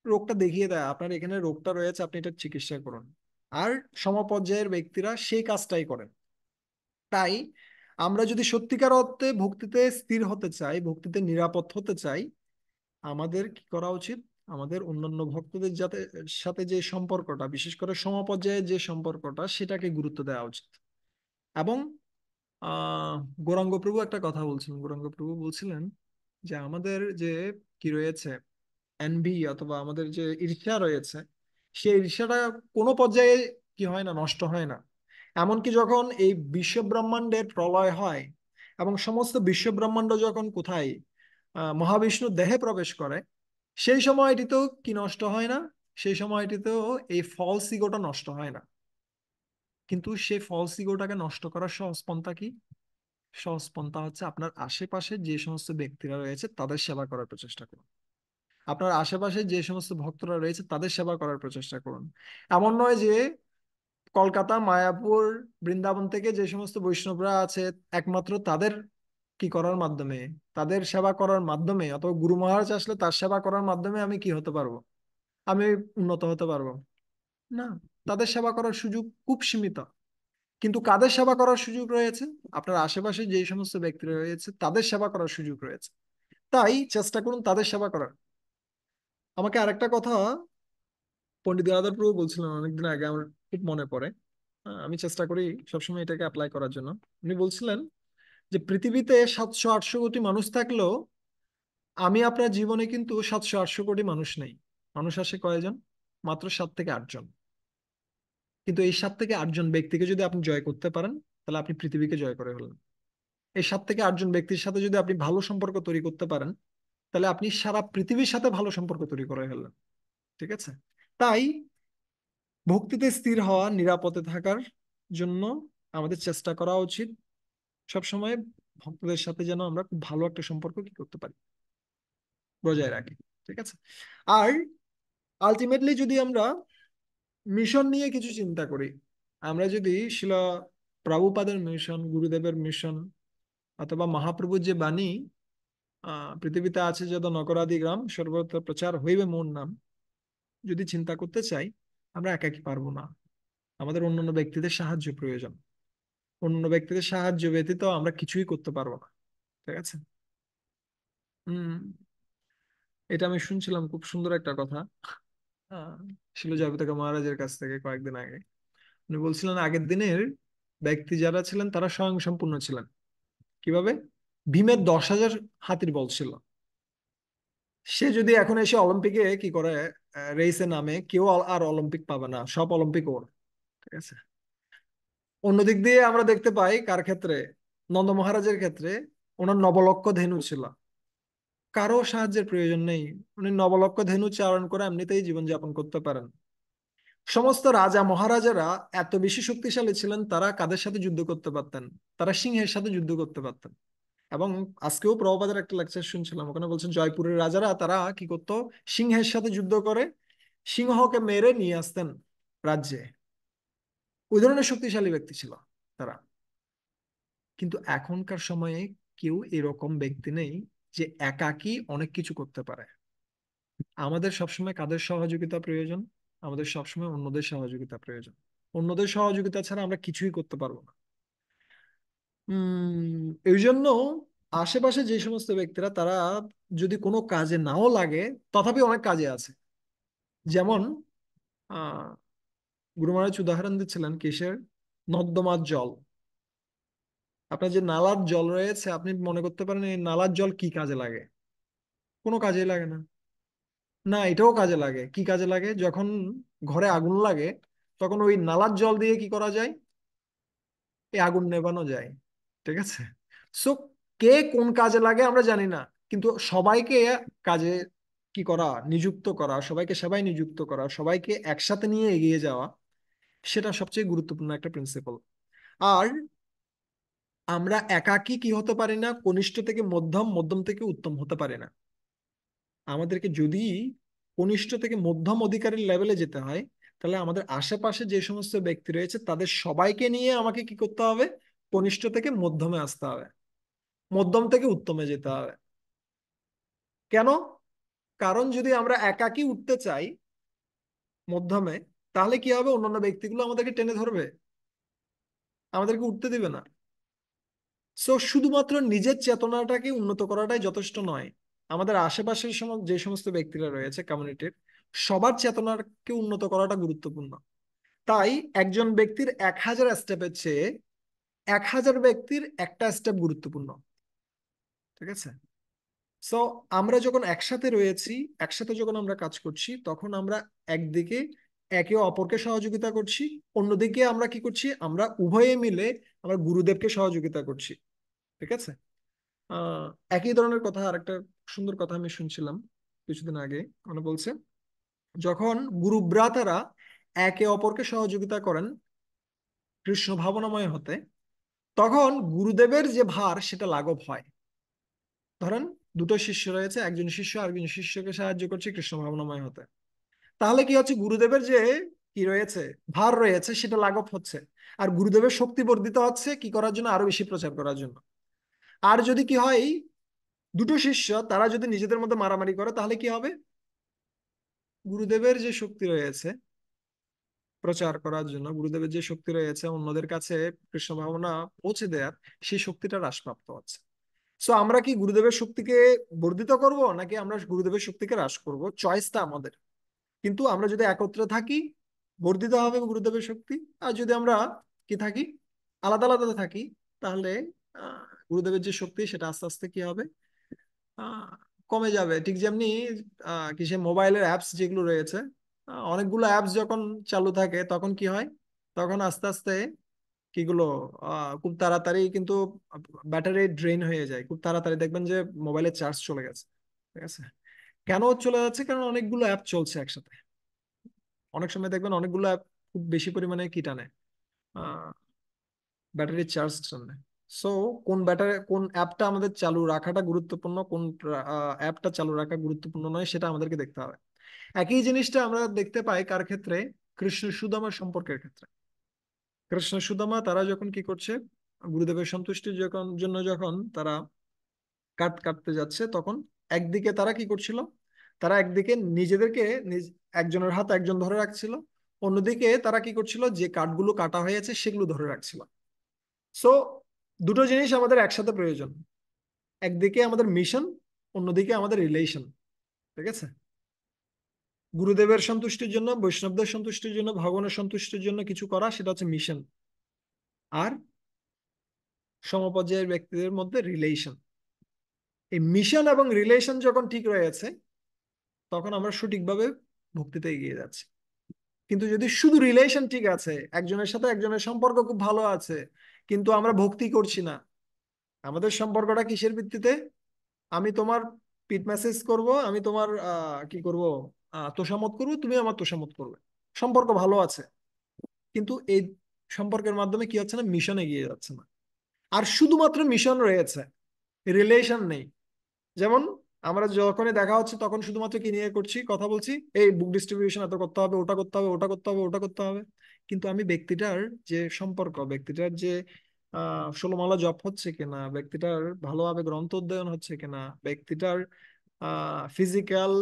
রোগটা দেখিয়ে দেয়, আপনার এখানে রোগটা রয়েছে, আপনি এটা চিকিৎসা করুন। আর সমপর্যায়ের ব্যক্তিরা সেই কাজটাই করেন। তাই আমরা যদি সত্যিকার অর্থে ভক্তিতে স্থির হতে চাই, ভক্তিতে নিরাপদ হতে চাই, আমাদের কি করা উচিত, আমাদের অন্যান্য ভক্তদের সাথে যে সম্পর্কটা, বিশেষ করে সমপর্যায়ের যে সম্পর্কটা, সেটাকে গুরুত্ব দেওয়া উচিত। এবং আহ গৌরাঙ্গ প্রভু একটা কথা বলছিলেন, গৌরাঙ্গ প্রভু বলছিলেন যে আমাদের যে কি রয়েছে, এনভি অথবা আমাদের যে ঈর্ষা রয়েছে, সেই ঈর্ষাটা কোনো পর্যায়ে কি হয় না, নষ্ট হয় না। এমনকি যখন এই বিশ্ব ব্রহ্মাণ্ডের প্রলয় হয় এবং সমস্ত বিশ্ব ব্রহ্মাণ্ড যখন কোথায়, মহাবিষ্ণুর দেহে প্রবেশ করে, সেই সময়টিতেও কি নষ্ট হয় না, সেই সময়টিতেও এই ফলস ইগোটা নষ্ট হয় না। কিন্তু সেই ফলস ইগোটাকে নষ্ট করার সহজ পন্থা কি? সহজ পন্থা হচ্ছে আপনার আশেপাশে যে সমস্ত ব্যক্তিরা রয়েছে তাদের সেবা করার প্রচেষ্টা করুন। আপনার আশেপাশে যে সমস্ত ভক্তরা রয়েছে তাদের সেবা করার প্রচেষ্টা করুন। এমন নয় যে কলকাতা, মায়াপুর, বৃন্দাবন থেকে যে সমস্ত বৈষ্ণবরা আছে, একমাত্র তাদের কি করার মাধ্যমে, তাদের সেবা করার মাধ্যমে, অথবা গুরু মহারাজ আসলে তার সেবা করার মাধ্যমে আমি কি হতে পারবো, আমি উন্নত হতে পারবো না। তাদের সেবা করার সুযোগ খুব সীমিত। কিন্তু কাদের সেবা করার সুযোগ রয়েছে, আপনার আশেপাশে যে সমস্ত ব্যক্তিরা রয়েছে তাদের সেবা করার সুযোগ রয়েছে। তাই চেষ্টা করুন তাদের সেবা করার। আমাকে আরেকটা কথা পণ্ডিত গঙ্গাধর প্রভু বলছিলেন অনেকদিন আগে, আমার খুব মনে পড়ে। আমি চেষ্টা করি সবসময় এটাকে অ্যাপ্লাই করার জন্য। উনি বলছিলেন যে পৃথিবীতে 700-800 কোটি মানুষ থাকলেও আমি আপনার জীবনে কিন্তু 700-800 কোটি মানুষ নেই। মানুষ আসে কয়জন? মাত্র 7 থেকে 8 জন। কিন্তু এই 7 থেকে 8 জন ব্যক্তিকে যদি আপনি জয় করতে পারেন, তাহলে আপনি পৃথিবীকে জয় করে ফেলেন। এই 7 থেকে 8 জন ব্যক্তির সাথে যদি আপনি ভালো সম্পর্ক তৈরি করতে পারেন, তাহলে আপনি সারা পৃথিবীর সাথে ভালো সম্পর্ক তৈরি করে ফেললেন। ঠিক আছে? তাই ভক্তিতে স্থির হওয়া, নিরাপদে থাকার জন্য আমাদের চেষ্টা করা উচিত সবসময় ভক্তদের সাথে যেন আমরা খুব ভালো একটা সম্পর্ক কি করতে পারি, বজায় রাখি। ঠিক আছে? আর আলটিমেটলি যদি আমরা মিশন নিয়ে কিছু চিন্তা করি, আমরা যদি শিলা প্রভুপাদের মিশন, গুরুদেবের মিশন, অথবা মহাপ্রভুর যে বাণী, পৃথিবীতে আছে যত নগরাদি গ্রাম সর্বত্র প্রচার হইবে মোর নাম, যদি চিন্তা করতে চাই, আমরা একাকি পারবো না। আমাদের অন্যান্য ব্যক্তিদের সাহায্য প্রয়োজন। অন্য ব্যক্তিদের সাহায্য ব্যতীত আমরা কিছুই করতে পারবো না। ঠিক আছে? হম। এটা আমি শুনছিলাম, খুব সুন্দর একটা কথা। আহ শিল জয়প্রতাকা মহারাজের কাছ থেকে কয়েকদিন আগে। উনি বলছিলেন আগের দিনের ব্যক্তি যারা ছিলেন তারা স্বয়ং সম্পূর্ণ ছিলেন। কিভাবে? ভীমের 10,000 হাতির বল ছিল। সে যদি এখন এসে অলিম্পিকে কি করে, রেসে নামে, কেউ আর অলিম্পিক পাবে না, সব অলিম্পিক ওর। ঠিক আছে? অন্যদিক দিয়ে আমরা দেখতে পাই কার ক্ষেত্রে, নন্দ মহারাজের ক্ষেত্রে ওনার 9 লক্ষ ধেনু ছিল। কারো সাহায্যের প্রয়োজন নেই। উনি 9 লক্ষ ধেনু চারণ করে এমনিতেই জীবনযাপন করতে পারেন। সমস্ত রাজা মহারাজারা এত বেশি শক্তিশালী ছিলেন, তারা কাদের সাথে যুদ্ধ করতে পারতেন? তারা সিংহের সাথে যুদ্ধ করতে পারতেন। এবং আজকেও প্রভুপাদের একটা লেকচার শুনছিলাম, ওখানে বলছেন জয়পুরের রাজারা তারা কি করতো, সিংহের সাথে যুদ্ধ করে সিংহকে মেরে নিয়ে আসতেন রাজ্যে। ওই ধরনের শক্তিশালী ব্যক্তি ছিল তারা। কিন্তু এখনকার সময়ে কেউ এরকম ব্যক্তি নেই যে একাকী অনেক কিছু করতে পারে। আমাদের সবসময় কাদের সহযোগিতা প্রয়োজন? আমাদের সবসময় অন্যদের সহযোগিতা প্রয়োজন। অন্যদের সহযোগিতা ছাড়া আমরা কিছুই করতে পারবো না। এই জন্য আশেপাশে যে সমস্ত ব্যক্তিরা, তারা যদি কোনো কাজে নাও লাগে, তথাপি অনেক কাজে আছে। যেমন আহ গুরু মহারাজ উদাহরণ দিচ্ছিলেন কিসের? নর্দমার জল। আপনার যে নালার জল রয়েছে, আপনি মনে করতে পারেন এই নালার জল কি কাজে লাগে? কোনো কাজেই লাগে না। না, এটাও কাজে লাগে। কি কাজে লাগে? যখন ঘরে আগুন লাগে, তখন ওই নালার জল দিয়ে কি করা যায়? এই আগুন নেভানো যায়। ঠিক আছে? সো কে কোন কাজে লাগে আমরা জানি না, কিন্তু সবাইকে কাজে কি করা, নিযুক্ত করা, সবাইকে সেবায় নিযুক্ত করা, সবাইকে একসাথে নিয়ে এগিয়ে যাওয়া, সেটা সবচেয়ে গুরুত্বপূর্ণ একটা প্রিন্সিপাল। আর আমরা একাকী কি হতে পারি না, কনিষ্ঠ থেকে মধ্যম, মধ্যম থেকে উত্তম হতে পারি না। আমাদেরকে যদি কনিষ্ঠ থেকে মধ্যম অধিকারীর লেভেলে যেতে হয়, তাহলে আমাদের আশেপাশে যে সমস্ত ব্যক্তি রয়েছে তাদের সবাইকে নিয়ে আমাকে কি করতে হবে? কনিষ্ঠ থেকে মধ্যমে আসতে হবে, মধ্যম থেকে উত্তমে যেতে হবে। কেন? কারণ যদি আমরা একাকী উঠতে চাই মধ্যমে, তাহলে কি হবে? অন্যান্য ব্যক্তিগুলো আমাদেরকে টেনে ধরবে, আমাদেরকে উঠতে দিবে না। সো শুধুমাত্র নিজের চেতনাটাকে উন্নত করাটাই যথেষ্ট নয়। আমাদের আশেপাশের যে সমস্ত ব্যক্তিরা রয়েছে কমিউনিটির, সবার চেতনাকে উন্নত করাটা গুরুত্বপূর্ণ। তাই একজন ব্যক্তির 1,000 স্টেপের চেয়ে 1,000 ব্যক্তির একটা স্টেপ গুরুত্বপূর্ণ। ঠিক আছে? সো আমরা যখন একসাথে রয়েছি, একসাথে যখন আমরা কাজ করছি, তখন আমরা একদিকে একে অপরকে সহযোগিতা করছি, অন্যদিকে আমরা কি করছি? আমরা উভয়ে মিলে আমরা গুরুদেবকে সহযোগিতা করছি। ঠিক আছে? আহ একই ধরনের কথা, আর একটা সুন্দর কথা আমি শুনছিলাম কিছুদিন আগে। মানে বলছে, যখন গুরু ভ্রাতারা একে অপরকে সহযোগিতা করেন কৃষ্ণ ভাবনাময় হতে, তখন গুরুদেবের যে ভার সেটা লাঘব হয়। ধরেন দুটো শিষ্য রয়েছে, একজন শিষ্য আরেকজন শিষ্যকে সাহায্য করছে কৃষ্ণ ভাবনাময় হতে, তাহলে কি হচ্ছে? গুরুদেবের যে কি রয়েছে, ভার রয়েছে, সেটা লাঘব হচ্ছে। আর গুরুদেবের শক্তি বর্ধিত হচ্ছে কি করার জন্য? আরো বেশি প্রচার করার জন্য। আর যদি কি হয়, দুটো শিষ্য তারা যদি নিজেদের মধ্যে মারামারি করে, তাহলে কি হবে? গুরুদেবের যে শক্তি রয়েছে প্রচার করার জন্য, গুরুদেবের যে শক্তি রয়েছে অন্যদের কাছে কৃষ্ণ ভাবনা পৌঁছে দেওয়ার, সেই শক্তিটা হ্রাসপ্রাপ্ত হচ্ছে। সো আমরা কি গুরুদেবের শক্তিকে বর্ধিত করব, নাকি আমরা গুরুদেবের শক্তিকে হ্রাস করব? চয়েসটা আমাদের। কিন্তু আমরা যদি একত্রে থাকি, বর্ধিত হবে গুরুদেবের শক্তি। আর যদি আমরা কি থাকি, আলাদা আলাদা থাকি, তাহলে গুরুদেবের যে শক্তি সেটা আস্তে আস্তে কি হবে? আহ, কমে যাবে। ঠিক যেমনি কিসে মোবাইলের অ্যাপস যেগুলো রয়েছে, অনেকগুলো অ্যাপস যখন চালু থাকে তখন কি হয়? তখন আস্তে আস্তে কিগুলো খুব তাড়াতাড়ি কিন্তু ব্যাটারি ড্রেন হয়ে যায় খুব তাড়াতাড়ি, দেখবেন যে মোবাইলের চার্জ চলে গেছে। ঠিক আছে, কেন চলে যাচ্ছে? কারণ অনেকগুলো অ্যাপ চলছে একসাথে। অনেক সময় দেখবেন অনেকগুলো অ্যাপ খুব বেশি পরিমাণে কি টানে, ব্যাটারির চার্জ টানে। সো কোন অ্যাপটা আমাদের চালু রাখাটা গুরুত্বপূর্ণ, কোন অ্যাপটা চালু রাখা গুরুত্বপূর্ণ নয়, সেটা আমাদেরকে দেখতে হবে। একই জিনিসটা আমরা দেখতে পাই কার ক্ষেত্রে? কৃষ্ণ সুদামার সম্পর্কের ক্ষেত্রে। কৃষ্ণ সুদামা তারা যখন কি করছে, গুরুদেবের সন্তুষ্টির জন্য যখন তারা কাটতে যাচ্ছে, তখন একদিকে তারা কি করছিল, তারা একদিকে নিজেদেরকে একজনের হাত একজন ধরে রাখছিল, অন্যদিকে তারা কি করছিল, যে কাঠগুলো কাটা হয়েছে সেগুলো ধরে রাখছিল। সো দুটো জিনিস আমাদের একসাথে প্রয়োজন, একদিকে আমাদের মিশন, অন্যদিকে আমাদের রিলেশন। ঠিক আছে, গুরুদেবের সন্তুষ্টির জন্য, বৈষ্ণবদের সন্তুষ্টির জন্য, ভগবানের সন্তুষ্টির জন্য কিছু করা, সেটা হচ্ছে মিশন। আর সমপর্যায়ের ব্যক্তিদের মধ্যে রিলেশন। এই মিশন এবং রিলেশন যখন ঠিক রয়েছে, তখন আমরা সঠিকভাবে ভক্তিতে এগিয়ে যাচ্ছি। কিন্তু যদি শুধু রিলেশন ঠিক আছে, একজনের সাথে একজনের সম্পর্ক খুব ভালো আছে, কিন্তু আমরা ভক্তি করছি না, আমাদের সম্পর্কটা কিসের ভিত্তিতে? আমি তোমার পিট মেসেজ করব, আমি তোমার কি করব, তোষামত করবো, তুমি আমার তোষামত করবে। সম্পর্ক ভালো আছে, কিন্তু এই সম্পর্কের মাধ্যমে কি হচ্ছে না, মিশন এগিয়ে যাচ্ছে না। আর শুধুমাত্র মিশন রয়েছে, রিলেশন নেই। যেমন আমরা যখনই দেখা হচ্ছে তখন শুধুমাত্র কি নিয়ে করছি, কথা বলছি, এই বুক ডিস্ট্রিবিউশন এত করতে হবে, ওটা করতে হবে, ওটা করতে হবে, ওটা করতে হবে। কিন্তু আমি ব্যক্তিটার যে সম্পর্ক, ব্যক্তিটার যে 16 মালা জপ হচ্ছে কিনা, ব্যক্তিটার ভালোভাবে গ্রন্থ অধ্যয়ন হচ্ছে কিনা, ব্যক্তিটার ফিজিক্যাল,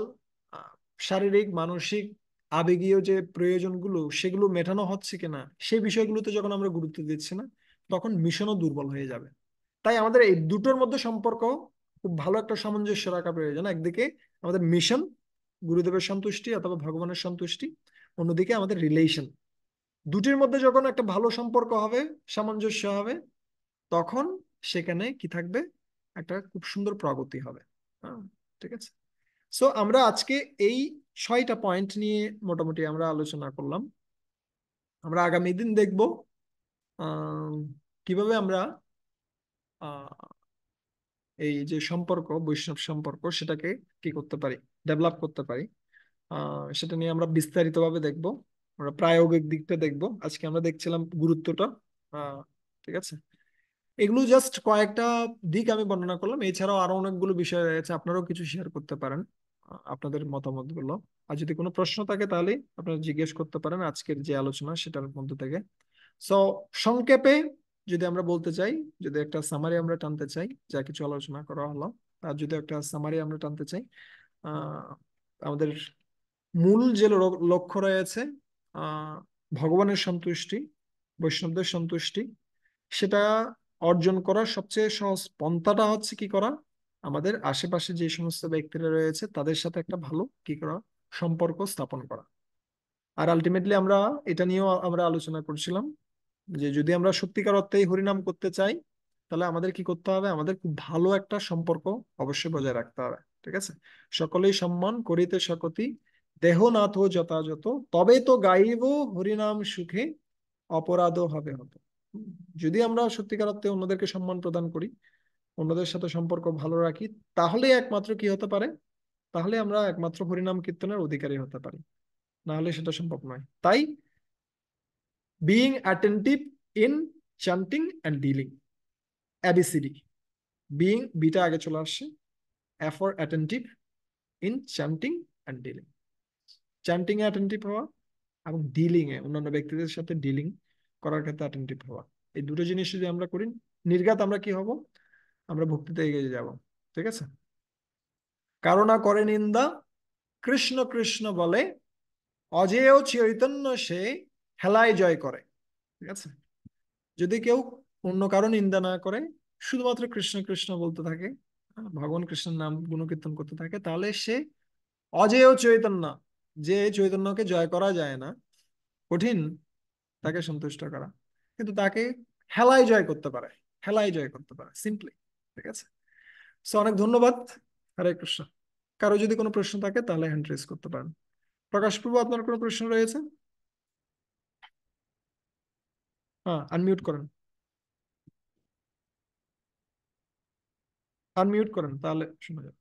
শারীরিক, মানসিক, আবেগীয় যে প্রয়োজনগুলো সেগুলো মেটানো হচ্ছে কিনা, সেই বিষয়গুলোতে যখন আমরা গুরুত্ব দিচ্ছি না, তখন মিশনও দুর্বল হয়ে যাবে। তাই আমাদের এই দুটোর মধ্যে সম্পর্ক খুব ভালো একটা সামঞ্জস্য রাখা প্রয়োজন। একদিকে আমাদের মিশন, গুরুদেবের সন্তুষ্টি অথবা ভগবানের সন্তুষ্টি, অন্যদিকে আমাদের রিলেশন। দুটির মধ্যে যখন একটা ভালো সম্পর্ক হবে, সামঞ্জস্য হবে, তখন সেখানে কি থাকবে, একটা খুব সুন্দর প্রগতি হবে। হ্যাঁ, ঠিক আছে। সো আমরা আজকে এই 6টা পয়েন্ট নিয়ে মোটামুটি আমরা আলোচনা করলাম। আমরা আগামী দিন দেখব আহ, কিভাবে আমরা এই যে সম্পর্ক, বৈষ্ণব সম্পর্ক, সেটাকে কি করতে পারি, ডেভেলপ করতে পারি। সেটা নিয়ে আমরা বিস্তারিতভাবে দেখব। আমরা প্রায়োগিক দিকটা দেখব। আজকে আমরা দেখছিলাম গুরুত্বটা। আহ, ঠিক আছে, এগুলো জাস্ট কয়েকটা দিক আমি বর্ণনা করলাম, এছাড়াও আরো অনেকগুলো বিষয় রয়েছে, আপনারাও কিছু শেয়ার করতে পারেন আপনাদের মতামত গুলো। আর যদি কোনো প্রশ্ন থাকে তাহলে আপনারা জিজ্ঞেস করতে পারেন আজকের যে আলোচনা সেটার মধ্যে থেকে। সো সংক্ষেপে যদি আমরা বলতে চাই, যদি একটা সামারি আমরা টানতে চাই, যা কিছু আলোচনা করা হলো, আর যদি একটা সামারি আমরা টানতে চাই, আহ আমাদের মূল যে লক্ষ্য রয়েছে, আহ ভগবানের সন্তুষ্টি, বৈষ্ণবদের সন্তুষ্টি, সেটা অর্জন করার সবচেয়ে সহজ পন্থাটা হচ্ছে কি করা, আমাদের আশেপাশে যে সমস্ত ব্যক্তিরা রয়েছে তাদের সাথে একটা ভালো কি করা, সম্পর্ক স্থাপন করা। আর আলটিমেটলি আমরা এটা নিয়েও আমরা আলোচনা করছিলাম যে যদি আমরা সত্যিকার অর্থেই হরিনাম করতে চাই, তাহলে আমাদের কি করতে হবে, আমাদের খুব ভালো একটা সম্পর্ক অবশ্যই বজায় রাখতে হবে। ঠিক আছে, সকলেই সম্মান করিতে সকতি, দেহ নাথ যথাযথ, তবে তো গাইব হরিনাম সুখে, অপরাধ হবে হত। যদি আমরা সত্যিকার অর্থে অন্যদেরকে সম্মান প্রদান করি, অন্যদের সাথে সম্পর্ক ভালো রাখি, তাহলে একমাত্র কি হতে পারে, তাহলে আমরা একমাত্র হরিনাম কীর্তনের অধিকারী হতে পারি, না হলে সেটা সম্ভব নয়। তাই being attentive in chanting and dealing, ABCD. Being, বিটা আগে চলে আসছে, A for attentive, in chanting and dealing. Chanting এ অ্যাটেন্টিভ হওয়া এবং ডিলিং এ, অন্যান্য ব্যক্তিদের সাথে ডিলিং করার ক্ষেত্রে অ্যাটেন্টিভ হওয়া, এই দুটো জিনিস যদি আমরা করি, নির্ঘাত আমরা কি হব, আমরা ভক্তিতে এগিয়ে যাব। ঠিক আছে, কারো না করে নিন্দা, কৃষ্ণ কৃষ্ণ বলে, অজেয় চৈতন্য সে, হেলায় জয় করে। ঠিক আছে, যদি কেউ অন্য কারো নিন্দা না করে, শুধুমাত্র কৃষ্ণ কৃষ্ণ বলতে থাকে, ভগবান কৃষ্ণের নাম গুণকীর্তন করতে থাকে, তাহলে সে অজেয় চৈতন্য, যে চৈতন্যকে জয় করা যায় না, কঠিন তাকে সন্তুষ্ট করা, কিন্তু তাকে হেলায় জয় করতে পারে, হেলায় জয় করতে পারে সিম্পলি। ঠিক আছে, সো অনেক ধন্যবাদ। হরে কৃষ্ণ। কারো যদি কোনো প্রশ্ন থাকে তাহলে হ্যান্ড রেজ করতে পারেন। প্রকাশ প্রভু, আপনার কোনো প্রশ্ন রয়েছে? হ্যাঁ, আনমিউট করেন। আনমিউট করেন, তাহলে শোনা যাবে।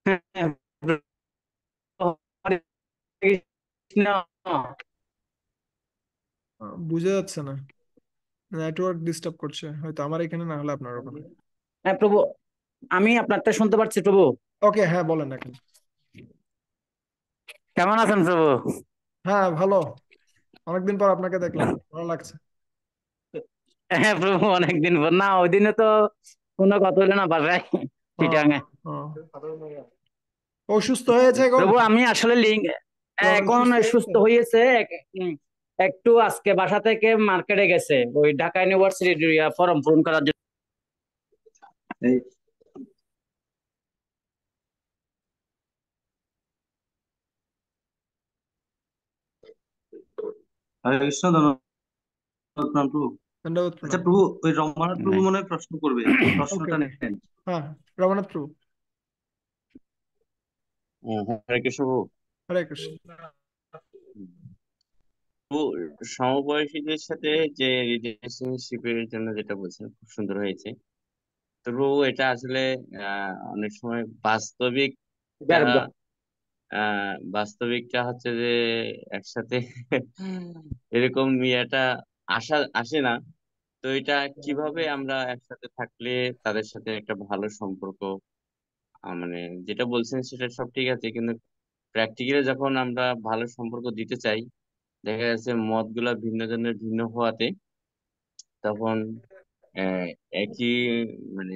হ্যাঁ, হরে কৃষ্ণ। বুঝা যাচ্ছে না, নেটওয়ার্ক ডিস্টার্ব করছে হয়তো আমার এখানে, না হলে আপনার ওখানে। হ্যাঁ প্রভু, আমি আপনারটা শুনতে পাচ্ছি প্রভু। ওকে, হ্যাঁ বলেন এখন। কেমন আছেন প্রভু? হ্যাঁ, ভালো। অনেকদিন পর আপনাকে দেখলাম, ভালো লাগছে। হ্যাঁ প্রভু, অনেকদিন পর। না, ওই দিনে তো কোনো কথা হলো না বাসায়, হ্যাঁ, চিটাঙে। হ্যাঁ। ও সুস্থ হয়েছে এখন? প্রভু আমি আসলে লিঙ্ক, রমেশ এখন সুস্থ হয়েছে? সুস্থ হয়েছে। উম, একটু আজকে বাসা থেকে মার্কেটে গেছে, ওই ঢাকা ইউনিভার্সিটির ফর্ম পূরণ করার জন্য। এই, হরে কৃষ্ণ, ধন্যবাদ প্রভু। ধন্যবাদ, আচ্ছা প্রণাম। প্রভু, ওই রমানাথ প্রভু নাই। মনে হয় প্রশ্ন করবে, ওকে, প্রশ্নটা ওকে। নেন। হ্যাঁ, রঘুনাথ প্রভু। হরে কৃষ্ণ প্রভু। হরে কৃষ্ণ। প্রভু, সমবয়সীদের সাথে যে রিলেশনশিপের জন্য যেটা বলছেন খুব সুন্দর হয়েছে। তো প্রভু এটা আসলে অনেক সময় বাস্তবিকটা বাস্তবিকটা হচ্ছে যে একসাথে এরকম ইয়েটা আসে না। তো এটা কিভাবে আমরা একসাথে থাকলে তাদের সাথে একটা ভালো সম্পর্ক, মানে যেটা বলছেন সেটা সব ঠিক আছে, কিন্তু প্র্যাকটিক্যালি যখন আমরা ভালো সম্পর্ক দিতে চাই, দেখা যাচ্ছে মত গুলা ভিন্ন জনের ভিন্ন হওয়াতে তখন আহ, একই, মানে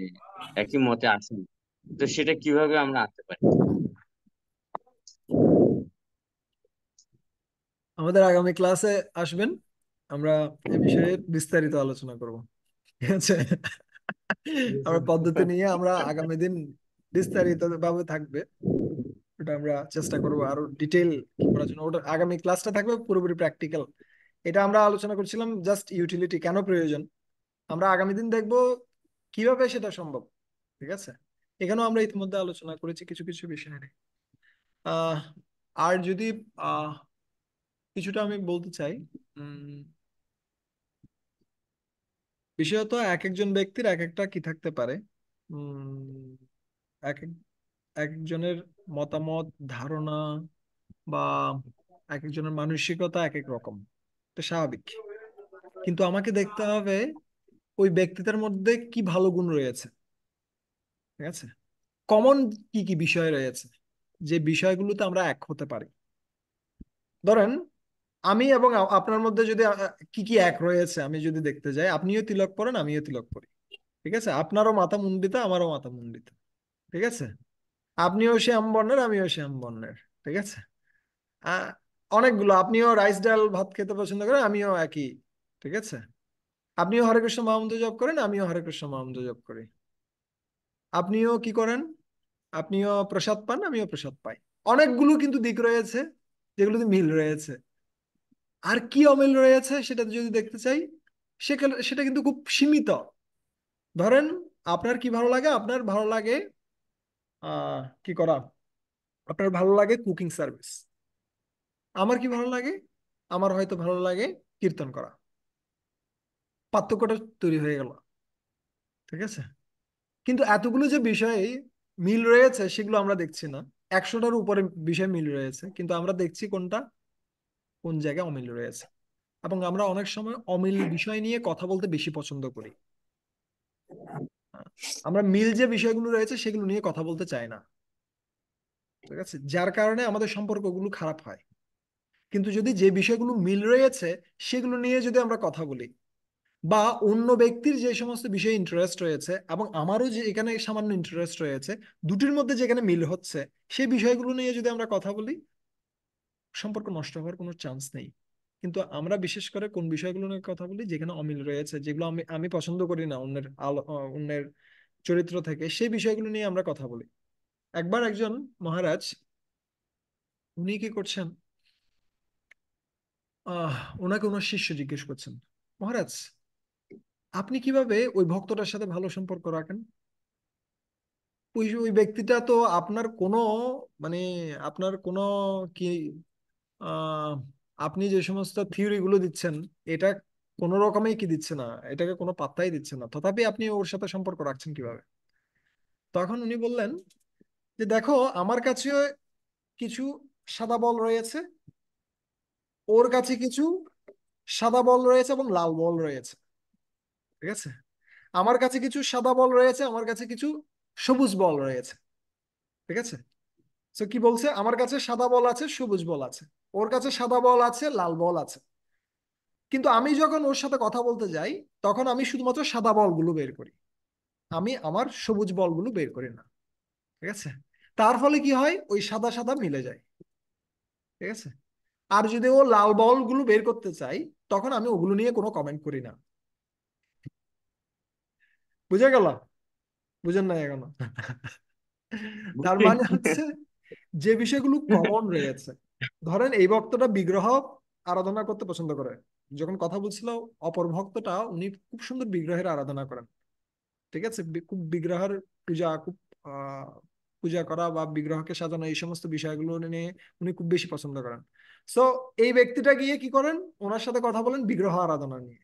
একই মতে আসে না। তো সেটা কিভাবে আমরা আনতে পারি? আমাদের আগামী ক্লাসে আসবেন, আমরা এ বিষয়ে বিস্তারিত আলোচনা করব। ঠিক আছে? আমরা পদ্ধতি নিয়ে আমরা আগামী দিন বিস্তারিত ভাবে থাকবে, ওটা আমরা চেষ্টা করবো আরো ডিটেল কি করার জন্য। ওটা আগামী ক্লাসটা থাকবে পুরোপুরি প্র্যাকটিক্যাল। এটা আমরা আলোচনা করছিলাম জাস্ট ইউটিলিটি কেন প্রয়োজন, আমরা আগামী দিন দেখব কিভাবে সেটা সম্ভব। ঠিক আছে? এখানেও আমরা ইতিমধ্যে আলোচনা করেছি কিছু কিছু বিষয় নিয়ে। আহ আর যদি আহ কিছুটা আমি বলতে চাই, উম বিশেষত এক একজন ব্যক্তির এক একটা কি থাকতে পারে, উম এক এক এক একজনের মতামত, ধারণা বা এক একজনের মানসিকতা এক এক রকম। এটা স্বাভাবিক। কিন্তু আমাকে দেখতে হবে ওই ব্যক্তিটার মধ্যে কি ভালো গুণ রয়েছে। ঠিক আছে? কমন কি কি বিষয় রয়েছে, যে বিষয়গুলোতে আমরা এক হতে পারি। ধরেন আমি এবং আপনার মধ্যে যদি কি কি এক রয়েছে আমি যদি দেখতে যাই, আপনিও তিলক পরেন, আমিও তিলক পরি। ঠিক আছে? আপনারও মাথা মুন্ডিত, আমারও মাথা মুন্ডিত। ঠিক আছে? আপনিও শ্যাম বর্ণের, আমিও শ্যাম বর্ণের। ঠিক আছে? আহ অনেকগুলো, আপনিও রাইস ডাল ভাত খেতে পছন্দ করেন, আমিও একই। ঠিক আছে? আপনিও হরে কৃষ্ণ মহামন্ত্র জপ করেন, আমিও হরে কৃষ্ণ মহামন্ত্র জপ করি। আপনিও কি করেন? আপনিও প্রসাদ পান, আমিও প্রসাদ পাই। অনেকগুলো কিন্তু দিক রয়েছে যেগুলোতে মিল রয়েছে। আর কি অমিল রয়েছে সেটা যদি দেখতে চাই, সেখানে সেটা কিন্তু খুব সীমিত। ধরেন আপনার কি ভালো লাগে, আপনার ভালো লাগে কি করা, আপনার ভালো লাগে কুকিং সার্ভিস। আমার কি ভালো লাগে, আমার হয়তো ভালো লাগে কীর্তন করা। পার্থক্যটা তৈরি হয়ে গেল। ঠিক আছে? কিন্তু এতগুলো যে বিষয়ে মিল রয়েছে সেগুলো আমরা দেখছি না। 100টার উপরে বিষয় মিল রয়েছে, কিন্তু আমরা দেখছি কোনটা কোন জায়গায় অমিল রয়েছে। এবং আমরা অনেক সময় অমিল বিষয় নিয়ে কথা বলতে বেশি পছন্দ করি। আমরা মিল যে বিষয়গুলো রয়েছে সেগুলো নিয়ে কথা বলতে চাই না। ঠিক আছে? যার কারণে আমাদের সম্পর্কগুলো খারাপ হয়। কিন্তু যদি যে বিষয়গুলো মিল রয়েছে সেগুলো নিয়ে যদি আমরা কথা বলি, বা অন্য ব্যক্তির যে সমস্ত বিষয়ে ইন্টারেস্ট রয়েছে এবং আমারও যে এখানে সামান্য ইন্টারেস্ট রয়েছে, দুটির মধ্যে যেখানে মিল হচ্ছে সেই বিষয়গুলো নিয়ে যদি আমরা কথা বলি, সম্পর্ক নষ্ট হওয়ার কোনো চান্স নেই। কিন্তু আমরা বিশেষ করে কোন বিষয়গুলো নিয়ে কথা বলি যেখানে অমিল রয়েছে, যেগুলো আমি আমি পছন্দ করি না অন্যের অন্যের চরিত্র থেকে, সেই বিষয়গুলো নিয়ে আমরা কথা বলি। একবার একজন মহারাজ, উনি কি করছেন, আহ ওনাকে ওনার শিষ্য জিজ্ঞেস করছেন, মহারাজ আপনি কিভাবে ওই ভক্তটার সাথে ভালো সম্পর্ক রাখেন? ওই ওই ব্যক্তিটা তো আপনার কোনো, মানে আপনার কোনো কি আহ, আপনি যে সমস্ত থিওরি গুলো দিচ্ছেন, এটা কোনো রকমেই কি দিচ্ছে না, এটাকে কোনো পাত্তাই দিচ্ছে না, তথাপি আপনি ওর সাথে সম্পর্ক রাখছেন কিভাবে? তখন উনি বললেন যে দেখো, আমার কাছে কিছু সাদা বল রয়েছে, ওর কাছে কিছু সাদা বল রয়েছে এবং লাল বল রয়েছে। ঠিক আছে, আমার কাছে কিছু সাদা বল রয়েছে, আমার কাছে কিছু সবুজ বল রয়েছে। ঠিক আছে, তো কি বলছে, আমার কাছে সাদা বল আছে, সবুজ বল আছে, ওর কাছে সাদা বল আছে, লাল বল আছে। কিন্তু আমি যখন ওর সাথে কথা বলতে যাই, তখন আমি শুধুমাত্র সাদা বলগুলো বের করি, আমি আমার সবুজ বলগুলো বের করি না। ঠিক আছে, তার ফলে কি হয়, ওই সাদা সাদা মিলে যায়। ঠিক আছে, আর যদি ও লাল বলগুলো বের করতে চাই, তখন আমি ওগুলো নিয়ে কোনো কমেন্ট করি না। বুঝে গেল? বুঝেন না এখনো? তার মানে হচ্ছে, যে বিষয়গুলো কমন রয়েছে, ধরেন এই ভক্তটা বিগ্রহ আরাধনা করতে পছন্দ করে, যখন কথা বলছিল অপর ভক্তটা, উনি খুব সুন্দর বিগ্রহের আরাধনা করেন। ঠিক আছে, খুব বিগ্রহের পূজা, খুব আহ পূজা করা বা বিগ্রহকে সাজানো, এই সমস্ত বিষয়গুলো নিয়ে উনি খুব বেশি পছন্দ করেন। সো এই ব্যক্তিটা গিয়ে কি করেন, ওনার সাথে কথা বলেন বিগ্রহ আরাধনা নিয়ে,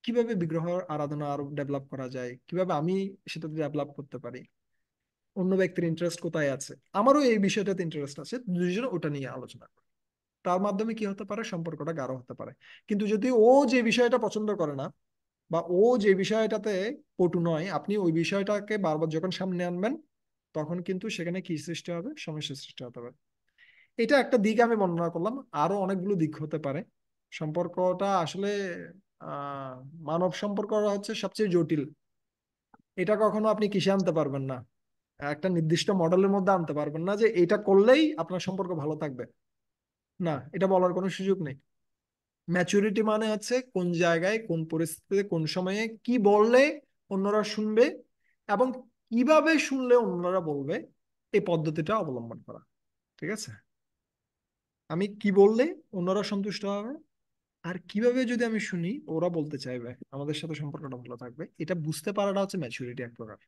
কিভাবে বিগ্রহ আরাধনা আরো ডেভেলপ করা যায়, কিভাবে আমি সেটা ডেভেলপ করতে পারি, অন্য ব্যক্তির ইন্টারেস্ট কোথায় আছে, আমারও এই বিষয়টাতে ইন্টারেস্ট আছে, দুইজনে ওটা নিয়ে আলোচনা করি। তার মাধ্যমে কি হতে পারে, সম্পর্কটা গাঢ় হতে পারে। কিন্তু যদি ও যে বিষয়টা পছন্দ করে না, বা ও যে বিষয়টাতে পটু নয়, আপনি ওই বিষয়টাকে বারবার যখন সামনে আনবেন, তখন কিন্তু সেখানে কি সৃষ্টি হবে, সমস্যার সৃষ্টি হতে পারে। এটা একটা দিক আমি বর্ণনা করলাম, আরো অনেকগুলো দিক হতে পারে। সম্পর্কটা আসলে আহ মানব সম্পর্ক হচ্ছে সবচেয়ে জটিল। এটা কখনো আপনি কিসে আনতে পারবেন না, একটা নির্দিষ্ট মডেলের মধ্যে আনতে পারবেন না যে এটা করলেই আপনার সম্পর্ক ভালো থাকবে। না, এটা বলার কোনো সুযোগ নেই। ম্যাচুরিটি মানে হচ্ছে কোন জায়গায়, কোন পরিস্থিতিতে, কোন সময়ে কি বললে অন্যরা শুনবে, এবং কিভাবে শুনলে অন্যরা বলবে, এই পদ্ধতিটা অবলম্বন করা। ঠিক আছে, আমি কি বললে অন্যরা সন্তুষ্ট হবে, আর কিভাবে যদি আমি শুনি ওরা বলতে চাইবে, আমাদের সাথে সম্পর্কটা ভালো থাকবে, এটা বুঝতে পারাটা হচ্ছে ম্যাচুরিটি এক প্রকার।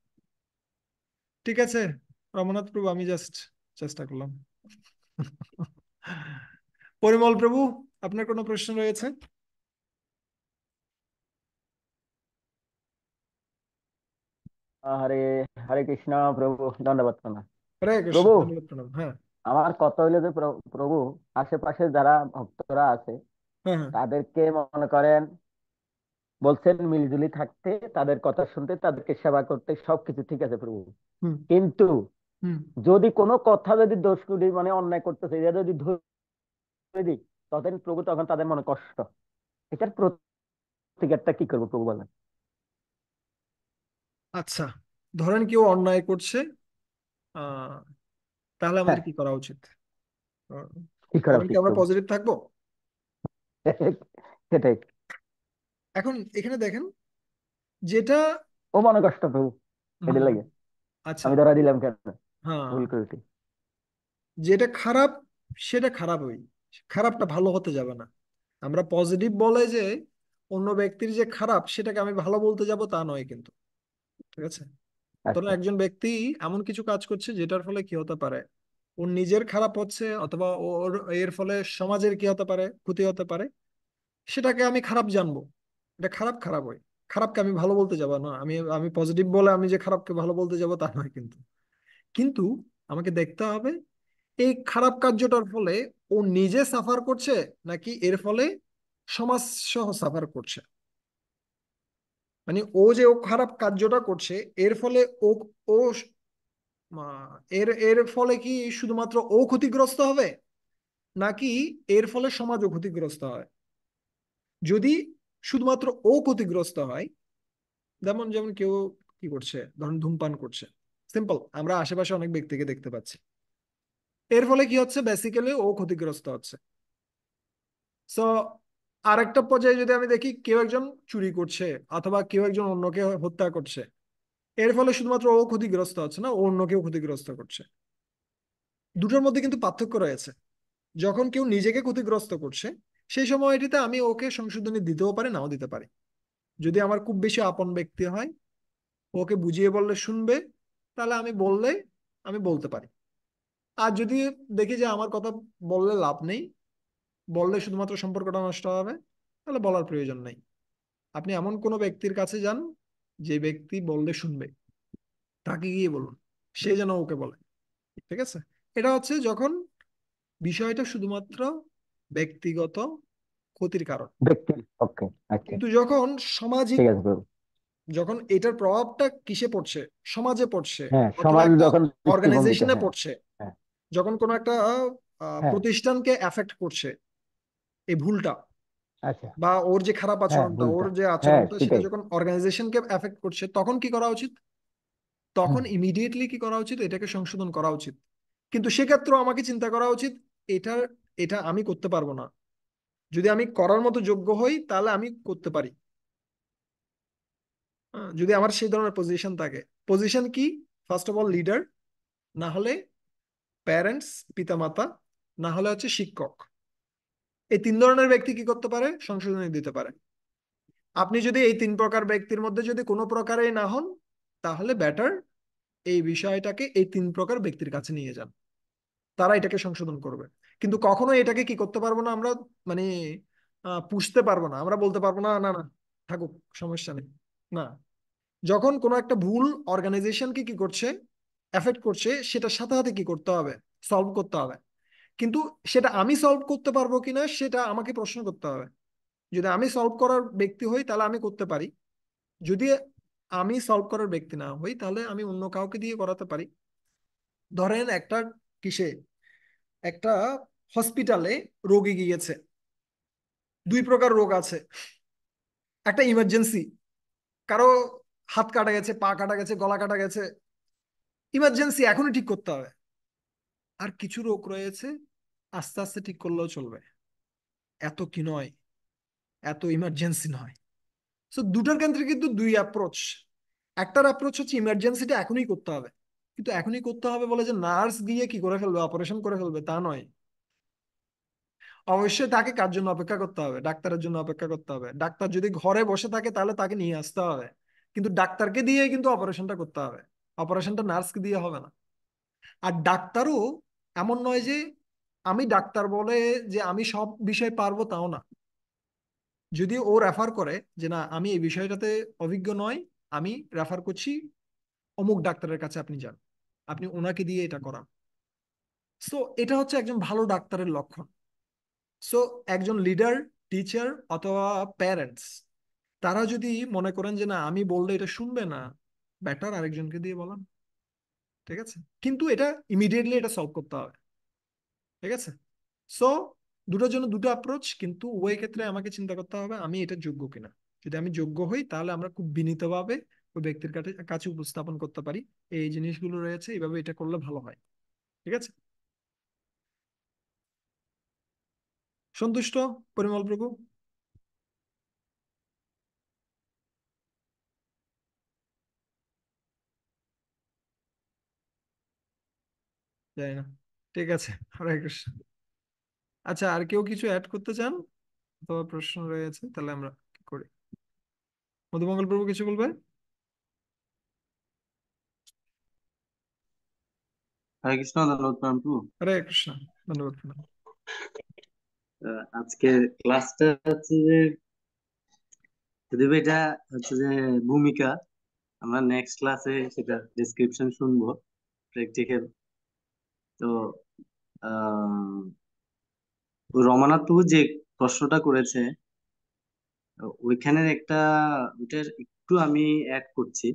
ঠিক আছে রমনাথ প্রভু, আমি জাস্ট চেষ্টা করলাম। পরিমল প্রভু, আপনার কোনো প্রশ্ন রয়েছে? হরে হরে কৃষ্ণ প্রভু, ধন্যবাদ প্রণাম। হরে কৃষ্ণ, প্রভু, ধন্যবাদ, প্রণাম। হ্যাঁ, আমার কথা হইলো যে প্রভু, আশেপাশে যারা ভক্তরা আছে হ্যাঁ, হ্যাঁ। তাদেরকে মনে করেন বলছেন মিলজুলি থাকতে, তাদের কথা শুনতে, তাদেরকে সেবা করতে, সবকিছু ঠিক আছে প্রভু। হুম, কিন্তু হুম। যদি কোনো কথা যদি দোষ করি, মানে অন্যায় করতেছে, এটা যদি ধরে দিই, তখন প্রভু, তখন তাদের মনে কষ্ট। এটার প্রতিকারটা কি করবো প্রভু, বলেন। আচ্ছা, ধরেন কেউ অন্যায় করছে, আহ তাহলে আমাদের হ্যাঁ, কি করা উচিত? আহ, কি করা তখন কি উচিত আমরা প্রভু? পজিটিভ থাকবো? সেটাই। এখন এখানে দেখেন, যেটা ও মনে কষ্ট প্রভু, এটা হুম, লাগে। আচ্ছা, আমি ধরা দিলাম কেন, হ্যাঁ, ভুল করেছি। যেটা খারাপ সেটা খারাপই, খারাপটা ভালো হতে যাবে না। আমরা পজিটিভ বলে যে অন্য ব্যক্তির যে খারাপ সেটাকে আমি ভালো বলতে যাব, তা নয় কিন্তু। ঠিক আছে, ধরুন আচ্ছা। একজন ব্যক্তি এমন কিছু কাজ করছে যেটার ফলে কি হতে পারে, ওর নিজের খারাপ হচ্ছে, অথবা ওর এর ফলে সমাজের কি হতে পারে, ক্ষতি হতে পারে, সেটাকে আমি খারাপ জানবো। এটা খারাপ, খারাপ হয়। খারাপকে আমি ভালো বলতে যাবো না, আমি আমি পজিটিভ বলে আমি যে খারাপকে ভালো বলতে যাব, তা নয় কিন্তু। কিন্তু আমাকে দেখতে হবে এই খারাপ কার্যটার ফলে ও নিজে সাফার করছে, নাকি এর ফলে সমাজ সহ সাফার করছে। মানে ও যে ও খারাপ কার্যটা করছে, এর ফলে ও ও এর এর ফলে কি শুধুমাত্র ও ক্ষতিগ্রস্ত হবে, নাকি এর ফলে সমাজও ক্ষতিগ্রস্ত হয়? যদি শুধুমাত্র ও ক্ষতিগ্রস্ত হয়, যেমন যেমন কেউ কি করছে, ধরুন ধূমপান করছে, সিম্পল, আমরা আশেপাশে অনেক ব্যক্তিকে দেখতে পাচ্ছি, এর ফলে কি হচ্ছে, বেসিক্যালি ও ক্ষতিগ্রস্ত হচ্ছে। সো আরেকটা পর্যায়ে যদি আমি দেখি, কেউ একজন চুরি করছে, অথবা কেউ একজন অন্যকে হত্যা করছে, এর ফলে শুধুমাত্র ও ক্ষতিগ্রস্ত হচ্ছে না, ও অন্যকেও ক্ষতিগ্রস্ত করছে। দুটোর মধ্যে কিন্তু পার্থক্য রয়েছে। যখন কেউ নিজেকে ক্ষতিগ্রস্ত করছে, সেই সময়টিতে আমি ওকে সংশোধনী দিতেও পারি, নাও দিতে পারি। যদি আমার খুব বেশি আপন ব্যক্তি হয়, ওকে বুঝিয়ে বললে শুনবে, তাহলে আমি বললে আমি বলতে পারি। আর যদি দেখি যে আমার কথা বললে লাভ নেই, বললে শুধুমাত্র সম্পর্কটা নষ্ট হবে, তাহলে বলার প্রয়োজন নেই। আপনি এমন কোনো ব্যক্তির কাছে যান যে ব্যক্তি বললে শুনবে, তাকে গিয়ে বলুন, সে যেন ওকে বলে। ঠিক আছে? এটা হচ্ছে যখন বিষয়টা শুধুমাত্র ব্যক্তিগত ক্ষতির কারণ। ব্যক্তি, ওকে, আচ্ছা, কিন্তু যখন সামাজিক, ঠিক আছে প্রভু। যখন এটার প্রভাবটা কিসে পড়ছে, সমাজে পড়ছে হ্যাঁ, অথবা সমাজ একটা যখন দৃষ্টিভঙ্গিতে, অর্গানাইজেশনে হ্যাঁ। পড়ছে, হ্যাঁ। যখন কোনো একটা হ্যাঁ। প্রতিষ্ঠানকে এফেক্ট করছে এই ভুলটা, আচ্ছা। বা ওর যে খারাপ হ্যাঁ, আচরণটা, ওর ভুলটা। যে হ্যাঁ, আচরণটা, সেটা সেটাই। যখন অর্গানাইজেশনকে এফেক্ট করছে, তখন কি করা উচিত? তখন হুম। ইমিডিয়েটলি কি করা উচিত? এটাকে সংশোধন করা উচিত। কিন্তু সেক্ষেত্রেও আমাকে চিন্তা করা উচিত, এটার এটা আমি করতে পারবো না। যদি আমি করার মতো যোগ্য হই তাহলে আমি করতে পারি। যদি আমার সেই ধরনের পজিশন থাকে। পজিশন কি? ফার্স্ট অফ অল লিডার, না হলে প্যারেন্টস, পিতামাতা, না হলে হচ্ছে শিক্ষক। এই তিন ধরনের ব্যক্তি কি করতে পারে? সংশোধনী দিতে পারে। আপনি যদি এই তিন প্রকার ব্যক্তির মধ্যে যদি কোনো প্রকারেই না হন, তাহলে বেটার এই বিষয়টাকে এই তিন প্রকার ব্যক্তির কাছে নিয়ে যান, তারা এটাকে সংশোধন করবে। কিন্তু কখনো এটাকে কি করতে পারবো না আমরা, মানে পুষতে পারবো না, আমরা বলতে পারবো না না না থাকুক, সমস্যা নেই, না। যখন কোনো একটা ভুল অর্গানাইজেশনকে কি করছে, এফেক্ট করছে, সেটার সাথে সাথে কি করতে হবে? সলভ করতে হবে। কিন্তু সেটা আমি সলভ করতে পারবো কিনা সেটা আমাকে প্রশ্ন করতে হবে। যদি আমি সলভ করার ব্যক্তি হই তাহলে আমি করতে পারি। যদি আমি সলভ করার ব্যক্তি না হই তাহলে আমি অন্য কাউকে দিয়ে করাতে পারি। ধরেন একটা কিসে, একটা হসপিটালে রোগী গিয়েছে, দুই প্রকার রোগ আছে। একটা ইমার্জেন্সি, কারো হাত কাটা গেছে, পা কাটা গেছে, গলা কাটা গেছে, ইমার্জেন্সি, এখনই ঠিক করতে হবে। আর কিছু রোগ রয়েছে আস্তে আস্তে ঠিক করলেও চলবে, এত কি নয়, এত ইমার্জেন্সি নয়। সো দুটার ক্ষেত্রে কিন্তু দুই অ্যাপ্রোচ। একটার অ্যাপ্রোচ হচ্ছে ইমার্জেন্সিটা এখনই করতে হবে, কিন্তু এখনই করতে হবে বলে যে নার্স গিয়ে কি করে ফেলবে, অপারেশন করে ফেলবে, তা নয়। অবশ্যই তাকে কার জন্য অপেক্ষা করতে হবে? ডাক্তারের জন্য অপেক্ষা করতে হবে। ডাক্তার যদি ঘরে বসে থাকে তাহলে তাকে নিয়ে আসতে হবে, কিন্তু ডাক্তারকে দিয়ে কিন্তু অপারেশনটা করতে হবে। অপারেশনটা নার্সকে দিয়ে হবে না। আর ডাক্তারও এমন নয় যে আমি ডাক্তার বলে যে আমি সব বিষয় পারবো, তাও না। যদি ও রেফার করে যে না আমি এই বিষয়টাতে অভিজ্ঞ নয়, আমি রেফার করছি অমুক ডাক্তারের কাছে, আপনি যান, আপনি ওনাকে দিয়ে এটা করান। সো এটা হচ্ছে একজন ভালো ডাক্তারের লক্ষণ। সো একজন লিডার, টিচার অথবা প্যারেন্টস, তারা যদি মনে করেন যে না আমি বললে এটা শুনবে না, বেটার আরেকজনকে দিয়ে বলান। ঠিক আছে? কিন্তু এটা ইমিডিয়েটলি এটা সলভ করতে হবে। ঠিক আছে? সো দুটোর জন্য দুটো অ্যাপ্রোচ, কিন্তু ওই ক্ষেত্রে আমাকে চিন্তা করতে হবে আমি এটা যোগ্য কিনা। যদি আমি যোগ্য হই তাহলে আমরা খুব বিনীতভাবে ওই ব্যক্তির কাছে কাছে উপস্থাপন করতে পারি, এই জিনিসগুলো রয়েছে, এইভাবে এটা করলে ভালো হয়। ঠিক আছে? সন্তুষ্ট পরিমল প্রভু? জানি না। ঠিক আছে, হরে কৃষ্ণ। আচ্ছা, আর কেউ কিছু অ্যাড করতে চান অথবা প্রশ্ন রয়েছে? তাহলে আমরা কি করি? মধুমঙ্গল প্রভু কিছু বলবে? হরে কৃষ্ণ, ধন্যবাদ প্রণাম। হরে কৃষ্ণ, ধন্যবাদ প্রণাম। আজকে ক্লাসটা হচ্ছে যে, যদিও এটা হচ্ছে যে ভূমিকা, আমরা নেক্সট ক্লাসে সেটা ডেসক্রিপশন শুনবো, প্র্যাকটিক্যাল। তো আহ রমানাথ প্রভু যে প্রশ্নটা করেছে, ওইখানের ওইটার একটু আমি অ্যাড করছি।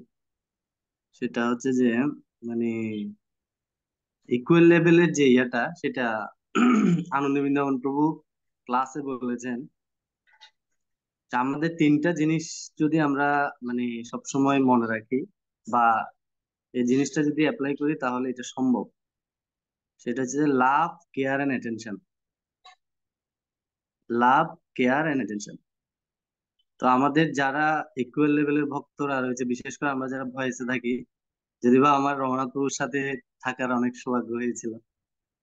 সেটা হচ্ছে যে, মানে ইকুয়াল লেভেলের যে ইয়েটা, সেটা আনন্দ বৃন্দাবন প্রভু ক্লাসে বলেছেন যে আমাদের তিনটা জিনিস যদি আমরা মানে সবসময় মনে রাখি, বা এই জিনিসটা যদি অ্যাপ্লাই করি, তাহলে এটা সম্ভব। সেটা হচ্ছে যে love, care and attention. Love, care and attention. তো আমাদের যারা ইকুয়াল লেভেলের ভক্তরা রয়েছে, বিশেষ করে আমরা যারা ভয়েসে থাকি, যদি বা আমার রমনাথ প্রভুর সাথে থাকার অনেক সৌভাগ্য হয়েছিল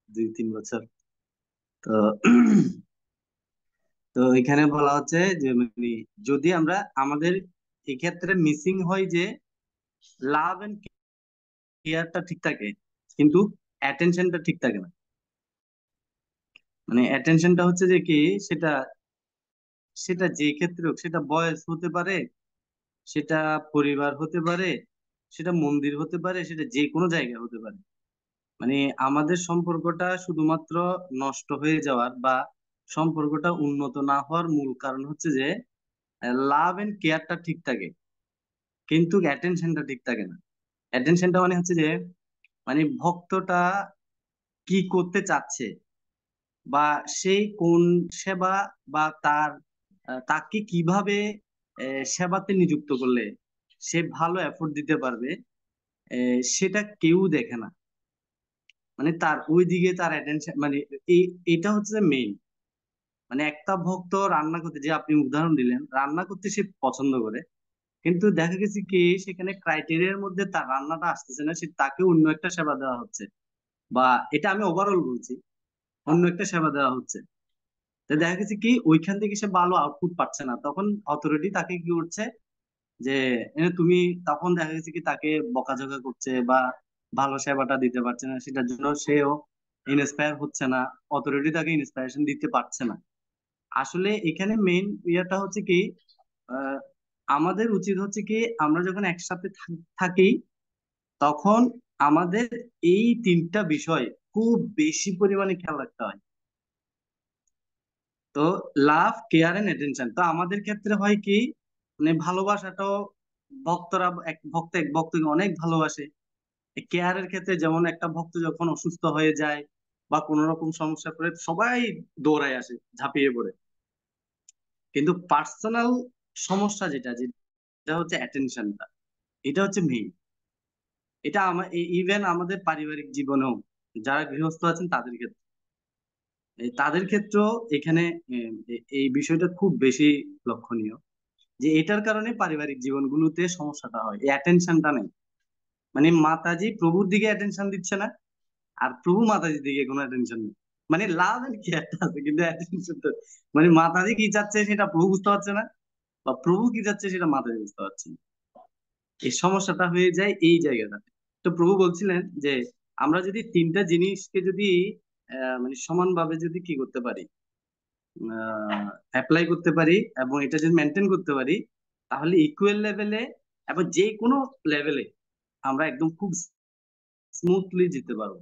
2-3 বছর। তো তো এখানে বলা হচ্ছে যে মানে যদি আমরা আমাদের এক্ষেত্রে মিসিং হয় যে লাভ এন্ড কেয়ারটা ঠিক থাকে, কিন্তু অ্যাটেনশনটা ঠিক থাকে না। মানে অ্যাটেনশনটা হচ্ছে যে কি, সেটা সেটা যে ক্ষেত্রে হোক, সেটা বয়স হতে পারে, সেটা পরিবার হতে পারে, সেটা মন্দির হতে পারে, সেটা যে কোনো জায়গায় হতে পারে। মানে আমাদের সম্পর্কটা শুধুমাত্র নষ্ট হয়ে যাওয়ার বা সম্পর্কটা উন্নত না হওয়ার মূল কারণ হচ্ছে যে লাভ এন্ড কেয়ারটা ঠিক থাকে, কিন্তু অ্যাটেনশনটা ঠিক থাকে না। অ্যাটেনশনটা মানে হচ্ছে যে মানে ভক্তটা কি করতে চাচ্ছে, বা সেই কোন সেবা, বা তাকে কিভাবে সেবাতে নিযুক্ত করলে সে ভালো এফোর্ট দিতে পারবে, সেটা কেউ দেখে না। মানে তার ওই দিকে তার অ্যাটেনশন, মানে এটা হচ্ছে মেইন। মানে একটা ভক্ত রান্না করতে, যে আপনি উদাহরণ দিলেন, রান্না করতে সে পছন্দ করে, কিন্তু দেখা গেছে কি সেখানে ক্রাইটেরিয়ার মধ্যে তার রান্নাটা আসতেছে না, সে তাকে অন্য একটা সেবা দেওয়া হচ্ছে, বা এটা আমি ওভারঅল বলছি, অন্য একটা সেবা দেওয়া হচ্ছে। তো দেখা গেছে কি ওইখান থেকে সে ভালো আউটপুট পাচ্ছে না, তখন অথরিটি তাকে কি করছে, যে তুমি, তখন দেখা গেছে কি তাকে বকাঝকা করছে, বা ভালো সেবাটা দিতে পারছে না, সেটার জন্য সেও ইন্সপায়ার হচ্ছে না, অথরিটি তাকে ইন্সপায়ারেশন দিতে পারছে না। আসলে এখানে মেইন ইয়েটা হচ্ছে কি, আহ, আমাদের উচিত হচ্ছে কি, আমরা যখন একসাথে থাকি, তখন আমাদের এই তিনটা বিষয় খুব বেশি পরিমাণে খেয়াল রাখতে হয়। তো লাভ, কেয়ার এন্ড অ্যাটেনশন, তো আমাদের ক্ষেত্রে হয় কি, মানে ভালোবাসাটাও, ভক্তরা এক ভক্তকে অনেক ভালোবাসে। কেয়ারের ক্ষেত্রে যেমন একটা ভক্ত যখন অসুস্থ হয়ে যায় বা কোনো রকম সমস্যা করে, সবাই দৌড়ায় আসে, ঝাঁপিয়ে পড়ে। কিন্তু পার্সোনাল সমস্যা যেটা হচ্ছে অ্যাটেনশনটা, এটা হচ্ছে মেইন। এটা আমার ইভেন আমাদের পারিবারিক জীবনেও যারা গৃহস্থ আছেন তাদের ক্ষেত্রে, তাদের ক্ষেত্রেও এখানে এই বিষয়টা খুব বেশি লক্ষণীয়, যে এটার কারণে পারিবারিক জীবনগুলোতে সমস্যাটা হয়, এই অ্যাটেনশনটা নেই। মানে মাতাজি প্রভুর দিকে অ্যাটেনশন দিচ্ছে না, আর প্রভু মাতাজির দিকে কোনো অ্যাটেনশন নেই। মানে লাভ এন্ড কেয়ারটা আছে, কিন্তু অ্যাটেনশন তো, মানে মাতাজি কি চাচ্ছে সেটা প্রভু বুঝতে পারছে না, বা প্রভু কি চাচ্ছে সেটা মাতাজি বুঝতে পারছে না। এই সমস্যাটা হয়ে যায় এই জায়গাটাতে। তো প্রভু বলছিলেন যে আমরা যদি তিনটা জিনিসকে যদি মানে সমানভাবে যদি কি করতে পারি, অ্যাপ্লাই করতে পারি, এবং এটা যদি মেনটেন করতে পারি, তাহলে ইকুয়াল লেভেলে এবং যে কোনো লেভেলে আমরা একদম খুব স্মুথলি যেতে পারবো,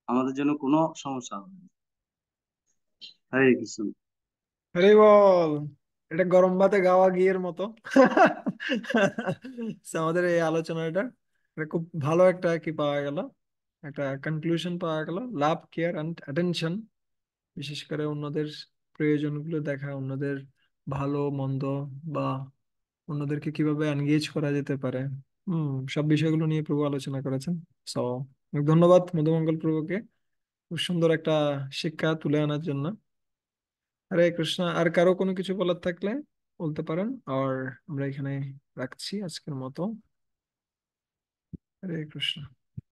আমাদের জন্য কোনো সমস্যা হবে না। হরে কৃষ্ণ। আরে বল, এটা গরম ভাতে গাওয়া ঘিয়ের মতো। So, আমাদের এই আলোচনাটা এটা খুব ভালো একটা কি পাওয়া গেল, একটা কনক্লুশন পাওয়া গেল। লাভ, কেয়ার অ্যান্ড অ্যাটেনশন, বিশেষ করে অন্যদের প্রয়োজনগুলো দেখা, অন্যদের ভালো মন্দ, বা অন্যদেরকে কিভাবে এনগেজ করা যেতে পারে, সব বিষয়গুলো নিয়ে প্রভু আলোচনা করেছেন। সো ধন্যবাদ মধুমঙ্গল প্রভুকে খুব সুন্দর একটা শিক্ষা তুলে আনার জন্য। হরে কৃষ্ণ। আর কারো কোনো কিছু বলার থাকলে বলতে পারেন, আর আমরা এখানে রাখছি আজকের মতো। হরে কৃষ্ণ।